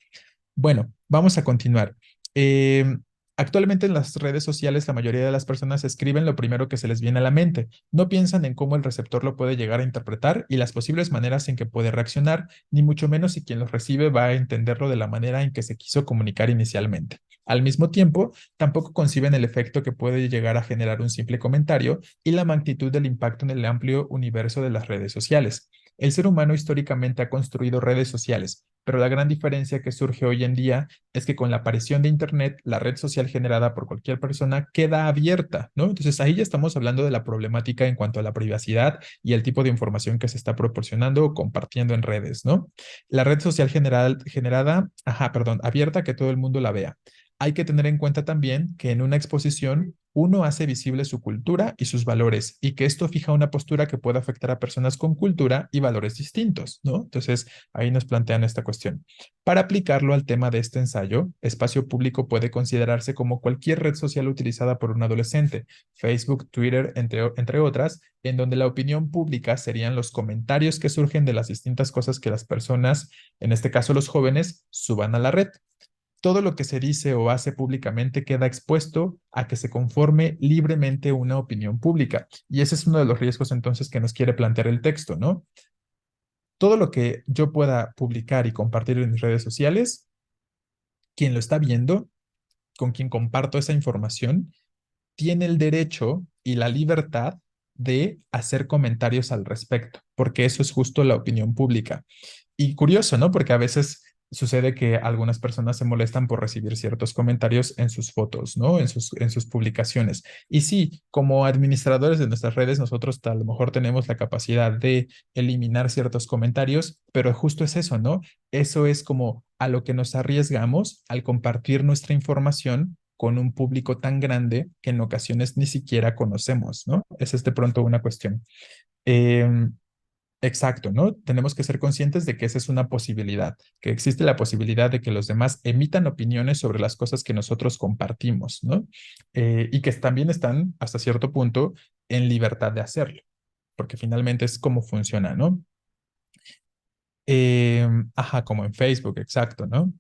Bueno, vamos a continuar. Eh, Actualmente en las redes sociales la mayoría de las personas escriben lo primero que se les viene a la mente. No piensan en cómo el receptor lo puede llegar a interpretar y las posibles maneras en que puede reaccionar, ni mucho menos si quien lo recibe va a entenderlo de la manera en que se quiso comunicar inicialmente. Al mismo tiempo, tampoco conciben el efecto que puede llegar a generar un simple comentario y la magnitud del impacto en el amplio universo de las redes sociales. El ser humano históricamente ha construido redes sociales, pero la gran diferencia que surge hoy en día es que con la aparición de Internet, la red social generada por cualquier persona queda abierta, ¿no? Entonces ahí ya estamos hablando de la problemática en cuanto a la privacidad y el tipo de información que se está proporcionando o compartiendo en redes, ¿no? La red social generada, perdón, abierta que todo el mundo la vea. Hay que tener en cuenta también que en una exposición uno hace visible su cultura y sus valores y que esto fija una postura que puede afectar a personas con cultura y valores distintos, ¿no? Entonces, ahí nos plantean esta cuestión. Para aplicarlo al tema de este ensayo, espacio público puede considerarse como cualquier red social utilizada por un adolescente, Facebook, Twitter, entre otras, en donde la opinión pública serían los comentarios que surgen de las distintas cosas que las personas, en este caso los jóvenes, suban a la red. Todo lo que se dice o hace públicamente queda expuesto a que se conforme libremente una opinión pública. Y ese es uno de los riesgos entonces que nos quiere plantear el texto, ¿no? Todo lo que yo pueda publicar y compartir en mis redes sociales, quien lo está viendo, con quien comparto esa información, tiene el derecho y la libertad de hacer comentarios al respecto, porque eso es justo la opinión pública. Y curioso, ¿no? Porque a veces sucede que algunas personas se molestan por recibir ciertos comentarios en sus fotos, ¿no? En sus publicaciones. Y sí, como administradores de nuestras redes, nosotros a lo mejor tenemos la capacidad de eliminar ciertos comentarios, pero justo es eso, ¿no? Eso es como a lo que nos arriesgamos al compartir nuestra información con un público tan grande que en ocasiones ni siquiera conocemos, ¿no? Esa es de pronto una cuestión. Em, Exacto, ¿no? Tenemos que ser conscientes de que esa es una posibilidad, que existe la posibilidad de que los demás emitan opiniones sobre las cosas que nosotros compartimos, ¿no? Y que también están, hasta cierto punto, en libertad de hacerlo, porque finalmente es como funciona, ¿no? Como en Facebook, exacto, ¿no?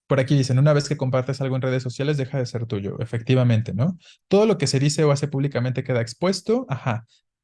Por aquí dicen, una vez que compartes algo en redes sociales, deja de ser tuyo. Efectivamente, ¿no? Todo lo que se dice o hace públicamente queda expuesto.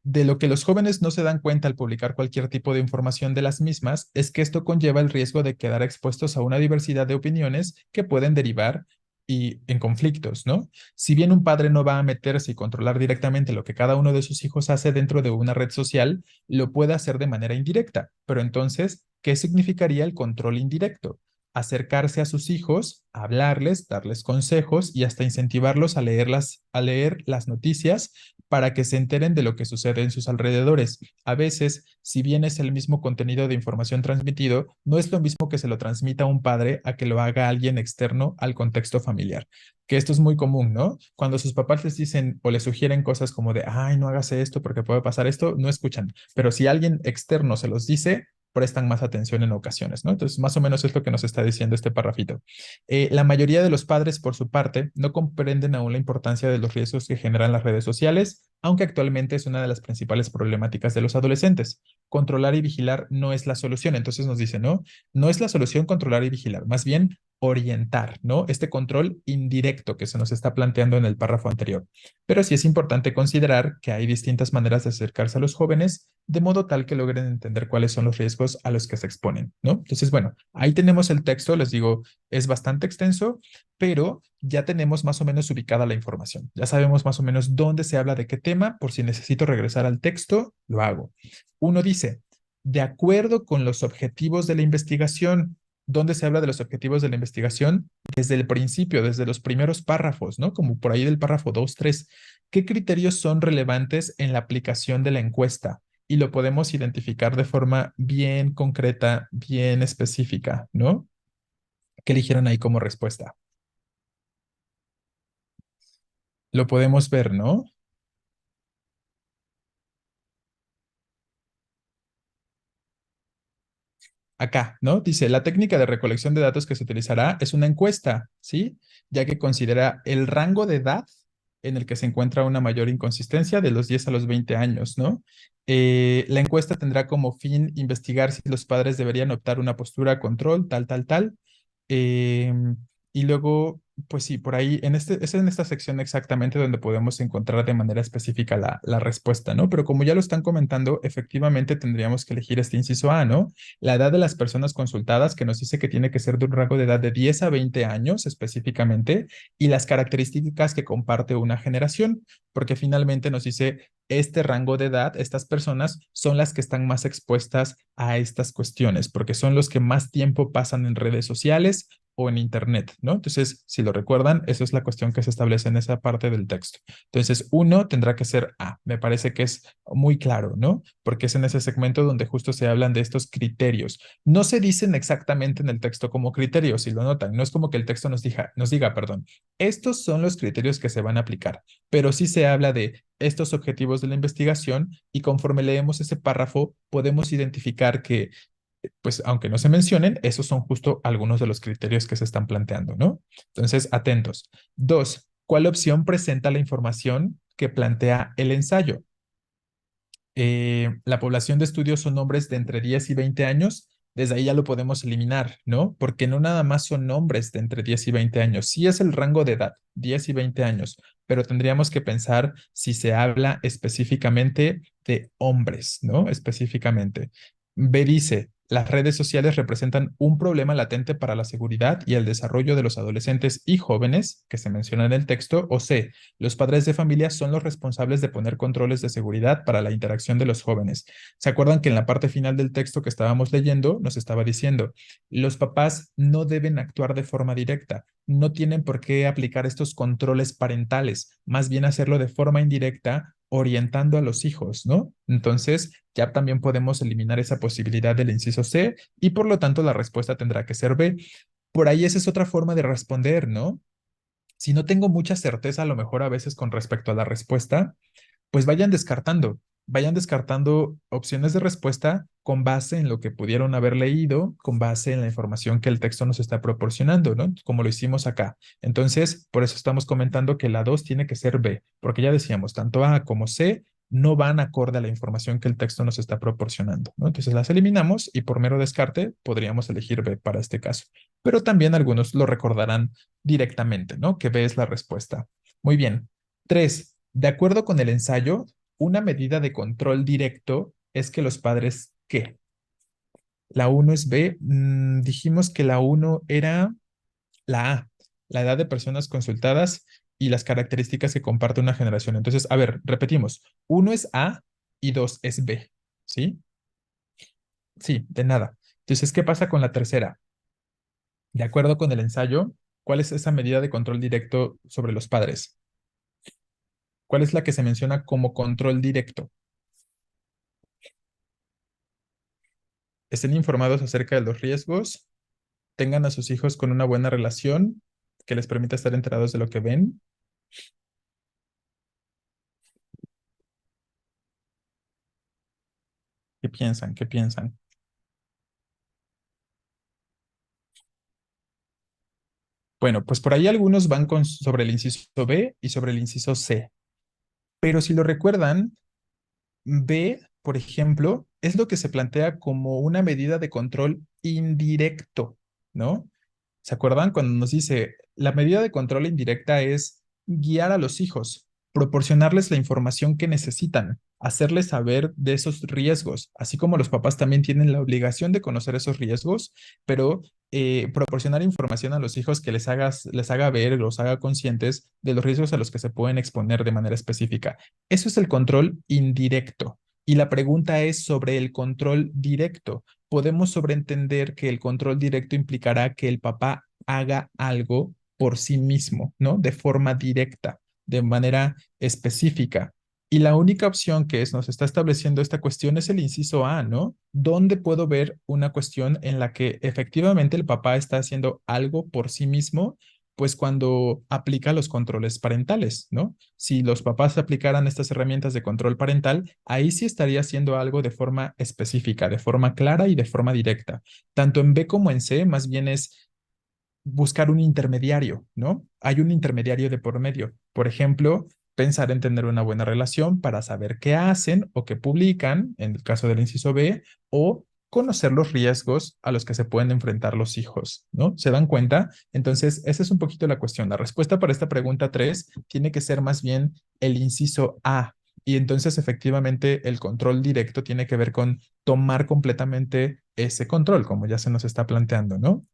De lo que los jóvenes no se dan cuenta al publicar cualquier tipo de información de las mismas es que esto conlleva el riesgo de quedar expuestos a una diversidad de opiniones que pueden derivar y en conflictos, ¿no? Si bien un padre no va a meterse y controlar directamente lo que cada uno de sus hijos hace dentro de una red social, lo puede hacer de manera indirecta. Pero entonces, ¿qué significaría el control indirecto? Acercarse a sus hijos, hablarles, darles consejos y hasta incentivarlos a leer las noticias para que se enteren de lo que sucede en sus alrededores. A veces, si bien es el mismo contenido de información transmitido, no es lo mismo que se lo transmita un padre a que lo haga alguien externo al contexto familiar. Que esto es muy común, ¿no? Cuando sus papás les dicen o les sugieren cosas como de, ay, no hagas esto porque puede pasar esto, no escuchan. Pero si alguien externo se los dice, prestan más atención en ocasiones, ¿no? Entonces, más o menos es lo que nos está diciendo este parrafito. La mayoría de los padres, por su parte, no comprenden aún la importancia de los riesgos que generan las redes sociales, aunque actualmente es una de las principales problemáticas de los adolescentes. Controlar y vigilar no es la solución. Entonces nos dice, no, no es la solución controlar y vigilar, más bien orientar, ¿no? Este control indirecto que se nos está planteando en el párrafo anterior. Pero sí es importante considerar que hay distintas maneras de acercarse a los jóvenes de modo tal que logren entender cuáles son los riesgos a los que se exponen, ¿no? Entonces, bueno, ahí tenemos el texto, les digo, es bastante extenso, pero ya tenemos más o menos ubicada la información. Ya sabemos más o menos dónde se habla de qué tema, por si necesito regresar al texto, lo hago. Uno dice, de acuerdo con los objetivos de la investigación. ¿Dónde se habla de los objetivos de la investigación? Desde el principio, desde los primeros párrafos, ¿no? Como por ahí del párrafo 2, 3. ¿Qué criterios son relevantes en la aplicación de la encuesta? Y lo podemos identificar de forma bien concreta, bien específica, ¿no? ¿Qué eligieron ahí como respuesta? Lo podemos ver, ¿no? Acá, ¿no? Dice, la técnica de recolección de datos que se utilizará es una encuesta, ¿sí? Ya que considera el rango de edad en el que se encuentra una mayor inconsistencia de los 10 a los 20 años, ¿no? La encuesta tendrá como fin investigar si los padres deberían optar una postura control, tal, tal, tal. Eh, y luego, pues sí, por ahí, es en esta sección exactamente donde podemos encontrar de manera específica la respuesta, ¿no? Pero como ya lo están comentando, efectivamente tendríamos que elegir este inciso A, ¿no? La edad de las personas consultadas, que nos dice que tiene que ser de un rango de edad de 10 a 20 años específicamente, y las características que comparte una generación, porque finalmente nos dice este rango de edad, estas personas son las que están más expuestas a estas cuestiones, porque son los que más tiempo pasan en redes sociales o en Internet, ¿no? Entonces, si lo recuerdan, esa es la cuestión que se establece en esa parte del texto. Entonces, uno tendrá que ser A. Me parece que es muy claro, ¿no? Porque es en ese segmento donde justo se hablan de estos criterios. No se dicen exactamente en el texto como criterios, si lo notan. No es como que el texto nos diga, perdón, estos son los criterios que se van a aplicar, pero sí se habla de estos objetivos de la investigación y conforme leemos ese párrafo podemos identificar que, pues aunque no se mencionen, esos son justo algunos de los criterios que se están planteando, ¿no? Entonces, atentos. Dos, ¿cuál opción presenta la información que plantea el ensayo? La población de estudios son hombres de entre 10 y 20 años, desde ahí ya lo podemos eliminar, ¿no? Porque no nada más son hombres de entre 10 y 20 años, sí es el rango de edad, 10 y 20 años, pero tendríamos que pensar si se habla específicamente de hombres, ¿no? Específicamente. B dice, las redes sociales representan un problema latente para la seguridad y el desarrollo de los adolescentes y jóvenes que se menciona en el texto, o C, los padres de familia son los responsables de poner controles de seguridad para la interacción de los jóvenes. ¿Se acuerdan que en la parte final del texto que estábamos leyendo nos estaba diciendo, los papás no deben actuar de forma directa, no tienen por qué aplicar estos controles parentales, más bien hacerlo de forma indirecta, orientando a los hijos, ¿no? Entonces, ya también podemos eliminar esa posibilidad del inciso C y por lo tanto la respuesta tendrá que ser B. Por ahí esa es otra forma de responder, ¿no? Si no tengo mucha certeza, a lo mejor a veces con respecto a la respuesta, pues vayan descartando opciones de respuesta con base en lo que pudieron haber leído, con base en la información que el texto nos está proporcionando, ¿no? Como lo hicimos acá. Entonces, por eso estamos comentando que la 2 tiene que ser B, porque ya decíamos, tanto A como C no van acorde a la información que el texto nos está proporcionando, ¿no? Entonces las eliminamos y por mero descarte podríamos elegir B para este caso. Pero también algunos lo recordarán directamente, ¿no? Que B es la respuesta. Muy bien. 3. De acuerdo con el ensayo, una medida de control directo es que los padres, ¿qué? La uno es B. Dijimos que la uno era la A, la edad de personas consultadas y las características que comparte una generación. Entonces, a ver, repetimos. Uno es A y 2 es B, ¿sí? Sí, de nada. Entonces, ¿qué pasa con la tercera? De acuerdo con el ensayo, ¿cuál es esa medida de control directo sobre los padres? ¿Cuál es la que se menciona como control directo? Estén informados acerca de los riesgos, tengan a sus hijos con una buena relación que les permita estar enterados de lo que ven. ¿Qué piensan? ¿Qué piensan? Bueno, pues por ahí algunos van sobre el inciso B y sobre el inciso C. Pero si lo recuerdan, B, por ejemplo, es lo que se plantea como una medida de control indirecto, ¿no? ¿Se acuerdan cuando nos dice, la medida de control indirecta es guiar a los hijos, proporcionarles la información que necesitan, hacerles saber de esos riesgos, así como los papás también tienen la obligación de conocer esos riesgos, pero proporcionar información a los hijos que les haga ver, los haga conscientes de los riesgos a los que se pueden exponer de manera específica. Eso es el control indirecto. Y la pregunta es sobre el control directo. Podemos sobreentender que el control directo implicará que el papá haga algo por sí mismo, ¿no? De forma directa, de manera específica. Y la única opción que nos está estableciendo esta cuestión es el inciso A, ¿no? ¿Dónde puedo ver una cuestión en la que efectivamente el papá está haciendo algo por sí mismo? Pues cuando aplica los controles parentales, ¿no? Si los papás aplicaran estas herramientas de control parental, ahí sí estaría haciendo algo de forma específica, de forma clara y de forma directa. Tanto en B como en C, más bien es buscar un intermediario, ¿no? Hay un intermediario de por medio. Por ejemplo, pensar en tener una buena relación para saber qué hacen o qué publican, en el caso del inciso B, o conocer los riesgos a los que se pueden enfrentar los hijos, ¿no? ¿Se dan cuenta? Entonces, esa es un poquito la cuestión. La respuesta para esta pregunta 3 tiene que ser más bien el inciso A. Y entonces, efectivamente, el control directo tiene que ver con tomar completamente ese control, como ya se nos está planteando, ¿no?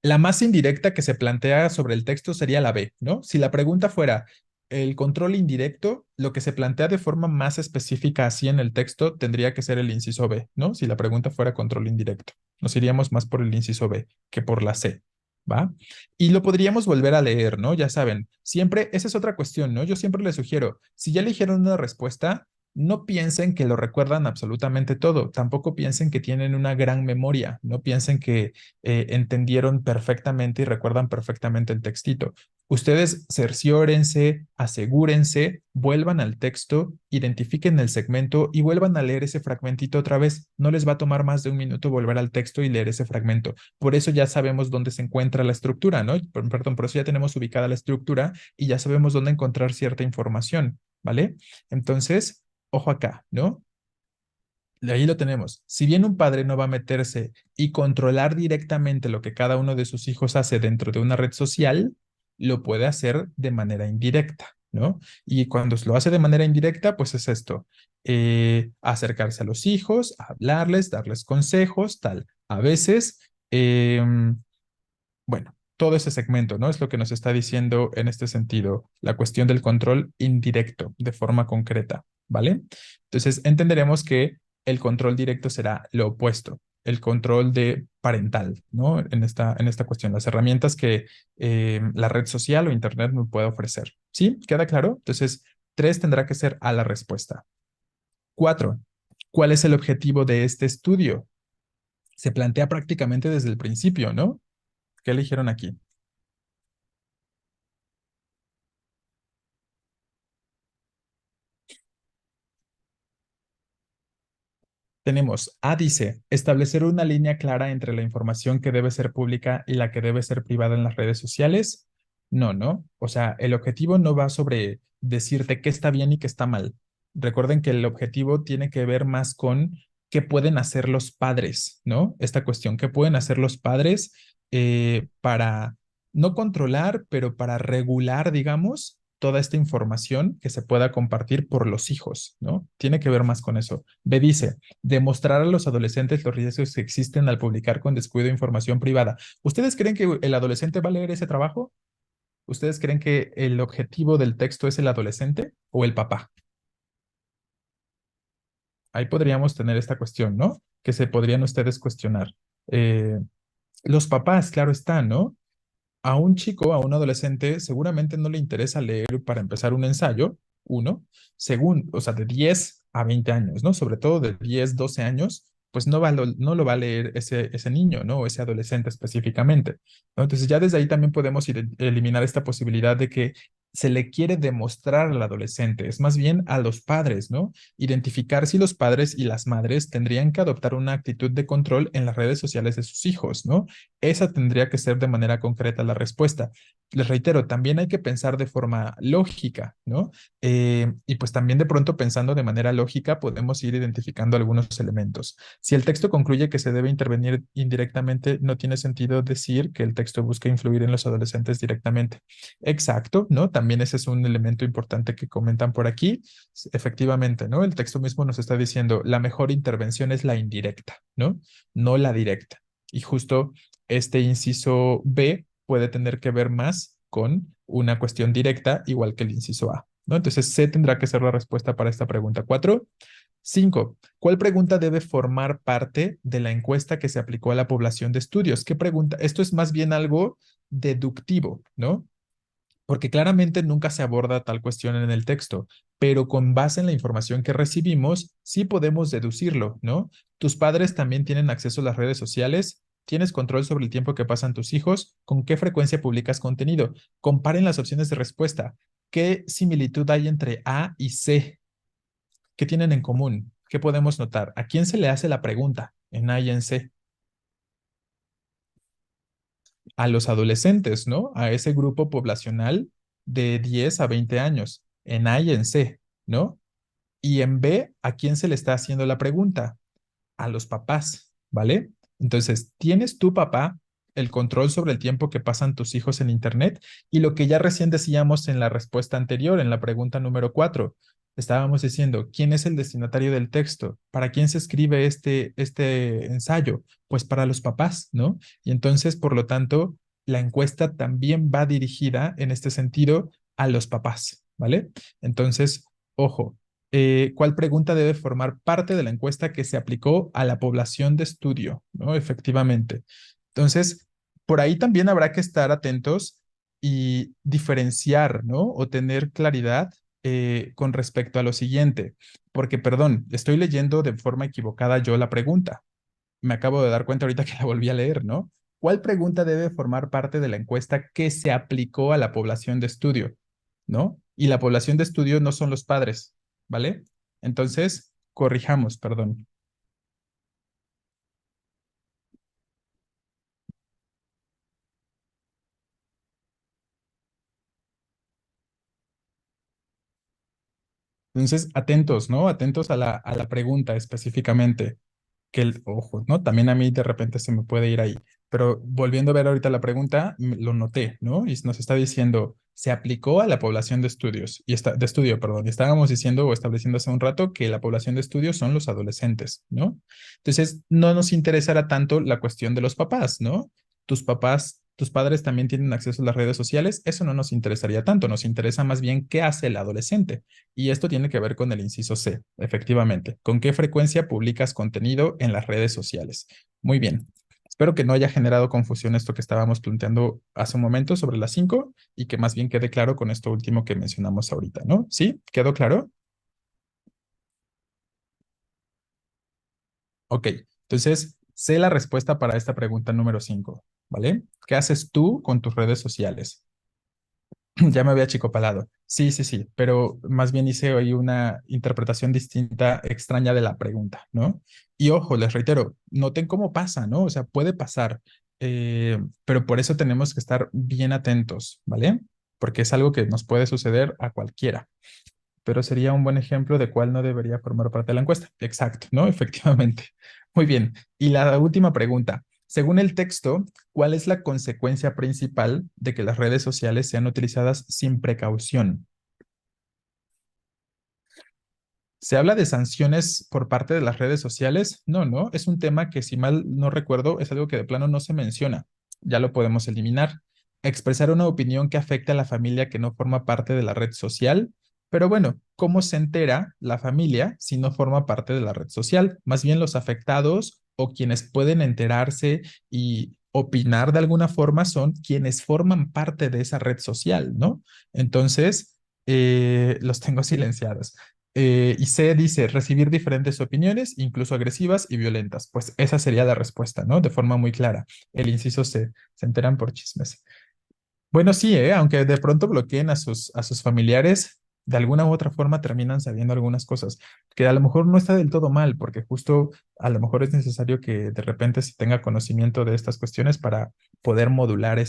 La más indirecta que se plantea sobre el texto sería la B, ¿no? Si la pregunta fuera el control indirecto, lo que se plantea de forma más específica así en el texto tendría que ser el inciso B, ¿no? Si la pregunta fuera control indirecto. Nos iríamos más por el inciso B que por la C, ¿va? Y lo podríamos volver a leer, ¿no? Ya saben, siempre, esa es otra cuestión, ¿no? Yo siempre les sugiero, si ya eligieron una respuesta, no piensen que lo recuerdan absolutamente todo, tampoco piensen que tienen una gran memoria, no piensen que entendieron perfectamente y recuerdan perfectamente el textito. Ustedes cerciórense, asegúrense, vuelvan al texto, identifiquen el segmento y vuelvan a leer ese fragmentito otra vez. No les va a tomar más de un minuto volver al texto y leer ese fragmento. Por eso ya sabemos dónde se encuentra la estructura, ¿no? Perdón, por eso ya tenemos ubicada la estructura y ya sabemos dónde encontrar cierta información, ¿vale? Entonces, ojo acá, ¿no? Ahí lo tenemos. Si bien un padre no va a meterse y controlar directamente lo que cada uno de sus hijos hace dentro de una red social, lo puede hacer de manera indirecta, ¿no? Y cuando lo hace de manera indirecta, pues es esto, acercarse a los hijos, hablarles, darles consejos, tal. A veces, bueno, todo ese segmento, ¿no? Es lo que nos está diciendo en este sentido, la cuestión del control indirecto de forma concreta, ¿vale? Entonces, entenderemos que el control directo será lo opuesto, el control de parental, ¿no? En esta cuestión, las herramientas que la red social o Internet me puede ofrecer. ¿Sí? ¿Queda claro? Entonces, 3 tendrá que ser a la respuesta. 4. ¿Cuál es el objetivo de este estudio? Se plantea prácticamente desde el principio, ¿no? ¿Qué eligieron aquí? Tenemos A dice, establecer una línea clara entre la información que debe ser pública y la que debe ser privada en las redes sociales. No, ¿no? O sea, el objetivo no va sobre decirte qué está bien y qué está mal. Recuerden que el objetivo tiene que ver más con qué pueden hacer los padres, ¿no? Esta cuestión, qué pueden hacer los padres para no controlar, pero para regular, digamos, toda esta información que se pueda compartir por los hijos, ¿no? Tiene que ver más con eso. B dice, demostrar a los adolescentes los riesgos que existen al publicar con descuido información privada. ¿Ustedes creen que el adolescente va a leer ese trabajo? ¿Ustedes creen que el objetivo del texto es el adolescente o el papá? Ahí podríamos tener esta cuestión, ¿no? Que se podrían ustedes cuestionar. Eh, los papás, claro está, ¿no? A un chico, a un adolescente, seguramente no le interesa leer para empezar un ensayo, uno, según, o sea, de 10 a 20 años, ¿no? Sobre todo de 10, 12 años, pues no lo va a leer ese niño, ¿no? O ese adolescente específicamente, ¿no? Entonces ya desde ahí también podemos eliminar esta posibilidad de que se le quiere demostrar al adolescente, es más bien a los padres, ¿no? Identificar si los padres y las madres tendrían que adoptar una actitud de control en las redes sociales de sus hijos, ¿no? Esa tendría que ser de manera concreta la respuesta. Les reitero, también hay que pensar de forma lógica, ¿no? Y pues también de pronto pensando de manera lógica podemos ir identificando algunos elementos. Si el texto concluye que se debe intervenir indirectamente, no tiene sentido decir que el texto busca influir en los adolescentes directamente. Exacto, ¿no? También ese es un elemento importante que comentan por aquí. Efectivamente, ¿no? El texto mismo nos está diciendo la mejor intervención es la indirecta, ¿no? No la directa. Y justo este inciso B puede tener que ver más con una cuestión directa, igual que el inciso A. ¿no? Entonces, C tendrá que ser la respuesta para esta pregunta 4. 5. ¿Cuál pregunta debe formar parte de la encuesta que se aplicó a la población de estudios? ¿Qué pregunta? Esto es más bien algo deductivo, ¿no? Porque claramente nunca se aborda tal cuestión en el texto, pero con base en la información que recibimos, sí podemos deducirlo, ¿no? Tus padres también tienen acceso a las redes sociales, tienes control sobre el tiempo que pasan tus hijos, con qué frecuencia publicas contenido. Comparen las opciones de respuesta. ¿Qué similitud hay entre A y C? ¿Qué tienen en común? ¿Qué podemos notar? ¿A quién se le hace la pregunta en A y en C? A los adolescentes, ¿no? A ese grupo poblacional de 10 a 20 años, en A y en C, ¿no? Y en B, ¿a quién se le está haciendo la pregunta? A los papás, ¿vale? Entonces, ¿tienes tu papá el control sobre el tiempo que pasan tus hijos en Internet? Y lo que ya recién decíamos en la respuesta anterior, en la pregunta número 4, estábamos diciendo, ¿quién es el destinatario del texto? ¿Para quién se escribe este ensayo? Pues para los papás, ¿no? Y entonces, por lo tanto, la encuesta también va dirigida en este sentido a los papás, ¿vale? Entonces, ojo, ¿cuál pregunta debe formar parte de la encuesta que se aplicó a la población de estudio? ¿No? Efectivamente. Entonces, por ahí también habrá que estar atentos y diferenciar, ¿no? O tener claridad con respecto a lo siguiente, porque, perdón, estoy leyendo de forma equivocada yo la pregunta. Me acabo de dar cuenta ahorita que la volví a leer, ¿no? ¿Cuál pregunta debe formar parte de la encuesta que se aplicó a la población de estudio? ¿No? Y la población de estudio no son los padres, ¿vale? Entonces, corrijamos, perdón. Entonces, atentos, ¿no? Atentos a la pregunta específicamente. Que el ojo, ¿no? También a mí de repente se me puede ir ahí. Pero volviendo a ver ahorita la pregunta, lo noté, ¿no? Y nos está diciendo, se aplicó a la población de estudios, y está, de estudio, perdón, y estábamos diciendo o estableciendo hace un rato que la población de estudios son los adolescentes, ¿no? Entonces, no nos interesará tanto la cuestión de los papás, ¿no? Tus papás, tus padres también tienen acceso a las redes sociales, eso no nos interesaría tanto, nos interesa más bien qué hace el adolescente. Y esto tiene que ver con el inciso C, efectivamente. ¿Con qué frecuencia publicas contenido en las redes sociales? Muy bien. Espero que no haya generado confusión esto que estábamos planteando hace un momento sobre las 5 y que más bien quede claro con esto último que mencionamos ahorita, ¿no? ¿Sí? ¿Quedó claro? Ok. Entonces, sé la respuesta para esta pregunta número 5, ¿vale? ¿Qué haces tú con tus redes sociales? Ya me había achicopalado. Sí, sí, sí, pero más bien hice hoy una interpretación distinta, extraña de la pregunta, ¿no? Y ojo, les reitero, noten cómo pasa, ¿no? O sea, puede pasar, pero por eso tenemos que estar bien atentos, ¿vale? Porque es algo que nos puede suceder a cualquiera, pero sería un buen ejemplo de cuál no debería formar parte de la encuesta. Exacto, ¿no? Efectivamente. Muy bien. Y la última pregunta. Según el texto, ¿cuál es la consecuencia principal de que las redes sociales sean utilizadas sin precaución? ¿Se habla de sanciones por parte de las redes sociales? No, no, es un tema que si mal no recuerdo es algo que de plano no se menciona. Ya lo podemos eliminar. Expresar una opinión que afecte a la familia que no forma parte de la red social. Pero bueno, ¿cómo se entera la familia si no forma parte de la red social? Más bien los afectados o quienes pueden enterarse y opinar de alguna forma son quienes forman parte de esa red social, ¿no? Entonces, los tengo silenciados. Y C dice recibir diferentes opiniones, incluso agresivas y violentas. Pues esa sería la respuesta, ¿no? De forma muy clara. El inciso C, se enteran por chismes. Bueno, sí, aunque de pronto bloqueen a sus familiares, de alguna u otra forma terminan sabiendo algunas cosas, que a lo mejor no está del todo mal, porque justo a lo mejor es necesario que de repente se tenga conocimiento de estas cuestiones para poder modular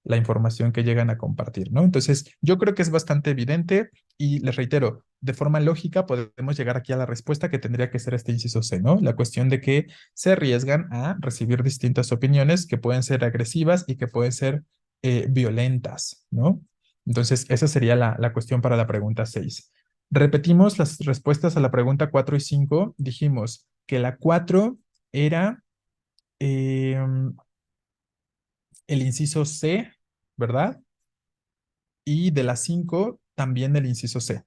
la información que llegan a compartir, ¿no? Entonces, yo creo que es bastante evidente y les reitero, de forma lógica podemos llegar aquí a la respuesta que tendría que ser este inciso C, ¿no? La cuestión de que se arriesgan a recibir distintas opiniones que pueden ser agresivas y que pueden ser violentas, ¿no? Entonces, esa sería la cuestión para la pregunta 6. Repetimos las respuestas a la pregunta 4 y 5. Dijimos que la 4 era eh, el inciso C, ¿verdad? Y de la 5 también el inciso C.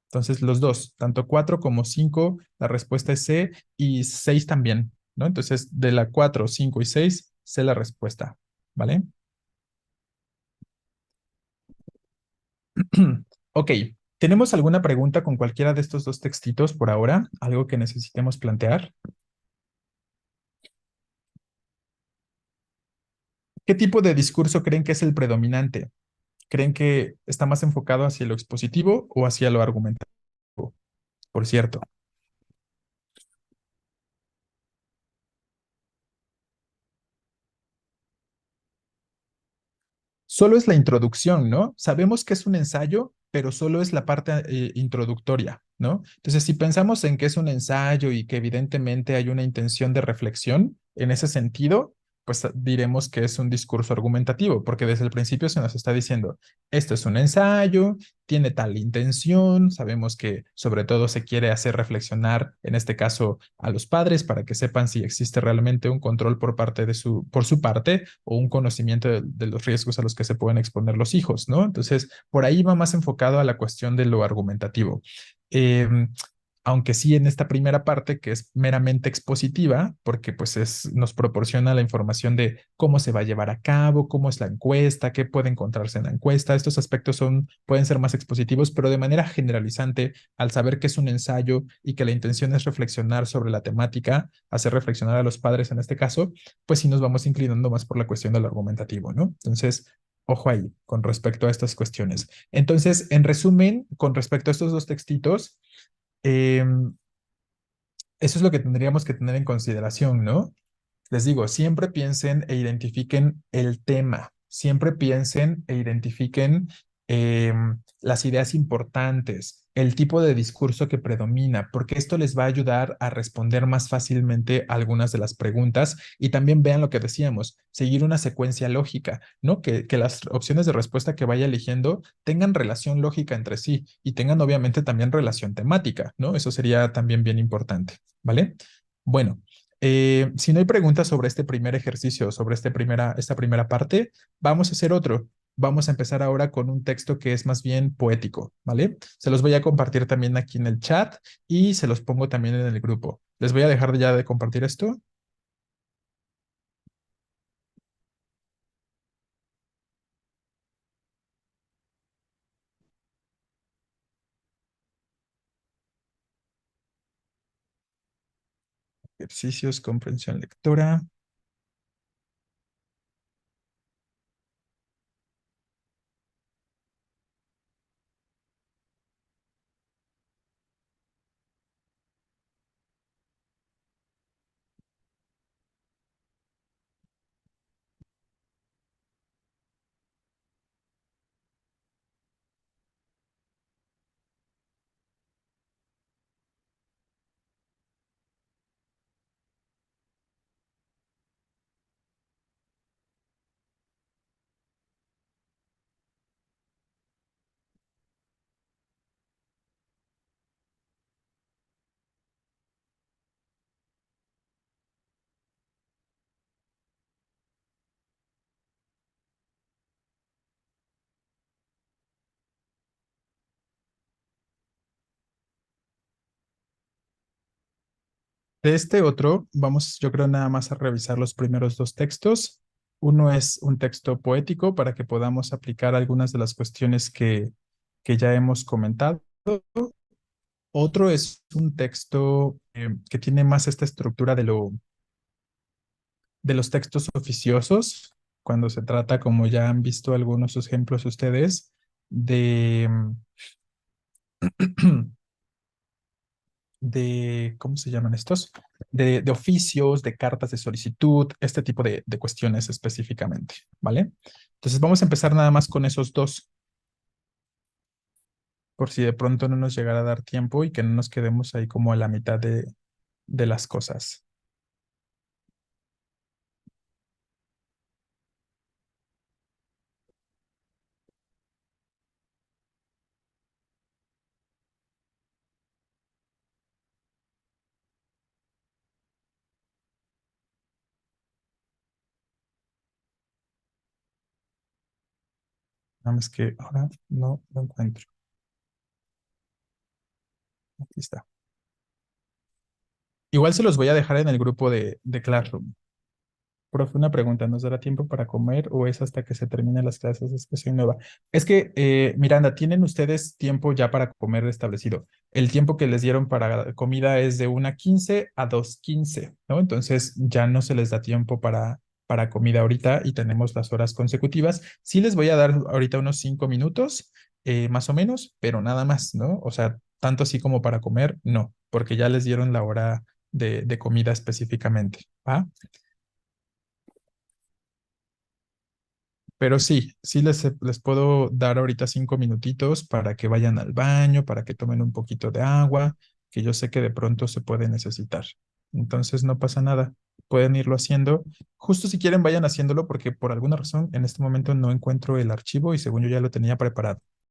Entonces, los dos, tanto 4 como 5, la respuesta es C y 6 también, ¿no? Entonces, de la 4, 5 y 6, C la respuesta, ¿vale? Ok, ¿tenemos alguna pregunta con cualquiera de estos dos textitos por ahora? ¿Algo que necesitemos plantear? ¿Qué tipo de discurso creen que es el predominante? ¿Creen que está más enfocado hacia lo expositivo o hacia lo argumentativo? Por cierto. Solo es la introducción, ¿no? Sabemos que es un ensayo, pero solo es la parte introductoria, ¿no? Entonces, si pensamos en que es un ensayo y que evidentemente hay una intención de reflexión en ese sentido, pues diremos que es un discurso argumentativo, porque desde el principio se nos está diciendo, esto es un ensayo, tiene tal intención, sabemos que sobre todo se quiere hacer reflexionar, en este caso, a los padres para que sepan si existe realmente un control por parte de por su parte o un conocimiento de los riesgos a los que se pueden exponer los hijos, ¿no? Entonces, por ahí va más enfocado a la cuestión de lo argumentativo. Em, aunque sí en esta primera parte que es meramente expositiva, porque pues nos proporciona la información de cómo se va a llevar a cabo, cómo es la encuesta, qué puede encontrarse en la encuesta. Estos aspectos pueden ser más expositivos, pero de manera generalizante, al saber que es un ensayo y que la intención es reflexionar sobre la temática, hacer reflexionar a los padres en este caso, pues sí nos vamos inclinando más por la cuestión del argumentativo, ¿no? Entonces, ojo ahí con respecto a estas cuestiones. Entonces, en resumen, con respecto a estos dos textitos, eh, eso es lo que tendríamos que tener en consideración, ¿no? Les digo, siempre piensen e identifiquen el tema, siempre piensen e identifiquen las ideas importantes, el tipo de discurso que predomina, porque esto les va a ayudar a responder más fácilmente a algunas de las preguntas y también vean lo que decíamos, seguir una secuencia lógica, ¿no? Que las opciones de respuesta que vaya eligiendo tengan relación lógica entre sí y tengan obviamente también relación temática, ¿no? Eso sería también bien importante, ¿vale? Bueno. Si no hay preguntas sobre este primer ejercicio, sobre esta primera parte, vamos a hacer otro. Vamos a empezar ahora con un texto que es más bien poético, ¿vale? Se los voy a compartir también aquí en el chat y se los pongo también en el grupo. Les voy a dejar ya de compartir esto. Ejercicios, comprensión lectora. De este otro, vamos, yo creo nada más a revisar los primeros dos textos. Uno es un texto poético para que podamos aplicar algunas de las cuestiones que ya hemos comentado. Otro es un texto que tiene más esta estructura de los textos oficiosos, cuando se trata, como ya han visto algunos ejemplos ustedes, de, ¿cómo se llaman estos? De oficios, de cartas de solicitud, este tipo de cuestiones específicamente, ¿vale? Entonces vamos a empezar nada más con esos dos, por si de pronto no nos llegara a dar tiempo y que no nos quedemos ahí como a la mitad de las cosas. Nada más que ahora no lo encuentro. Aquí está. Igual se los voy a dejar en el grupo de Classroom. Profe, una pregunta, ¿nos dará tiempo para comer o es hasta que se terminen las clases? Es que soy nueva. Es que, Miranda, ¿tienen ustedes tiempo ya para comer establecido? El tiempo que les dieron para comida es de 1:15 a 2:15, ¿no? Entonces ya no se les da tiempo para comida ahorita y tenemos las horas consecutivas. Sí les voy a dar ahorita unos 5 minutos, más o menos, pero nada más, ¿no? O sea, tanto así como para comer, no, porque ya les dieron la hora de comida específicamente, ¿va? Pero sí, sí les puedo dar ahorita 5 minutitos para que vayan al baño, para que tomen un poquito de agua, que yo sé que de pronto se puede necesitar. Entonces no pasa nada, pueden irlo haciendo. Justo si quieren, vayan haciéndolo porque por alguna razón en este momento no encuentro el archivo y según yo ya lo tenía preparado.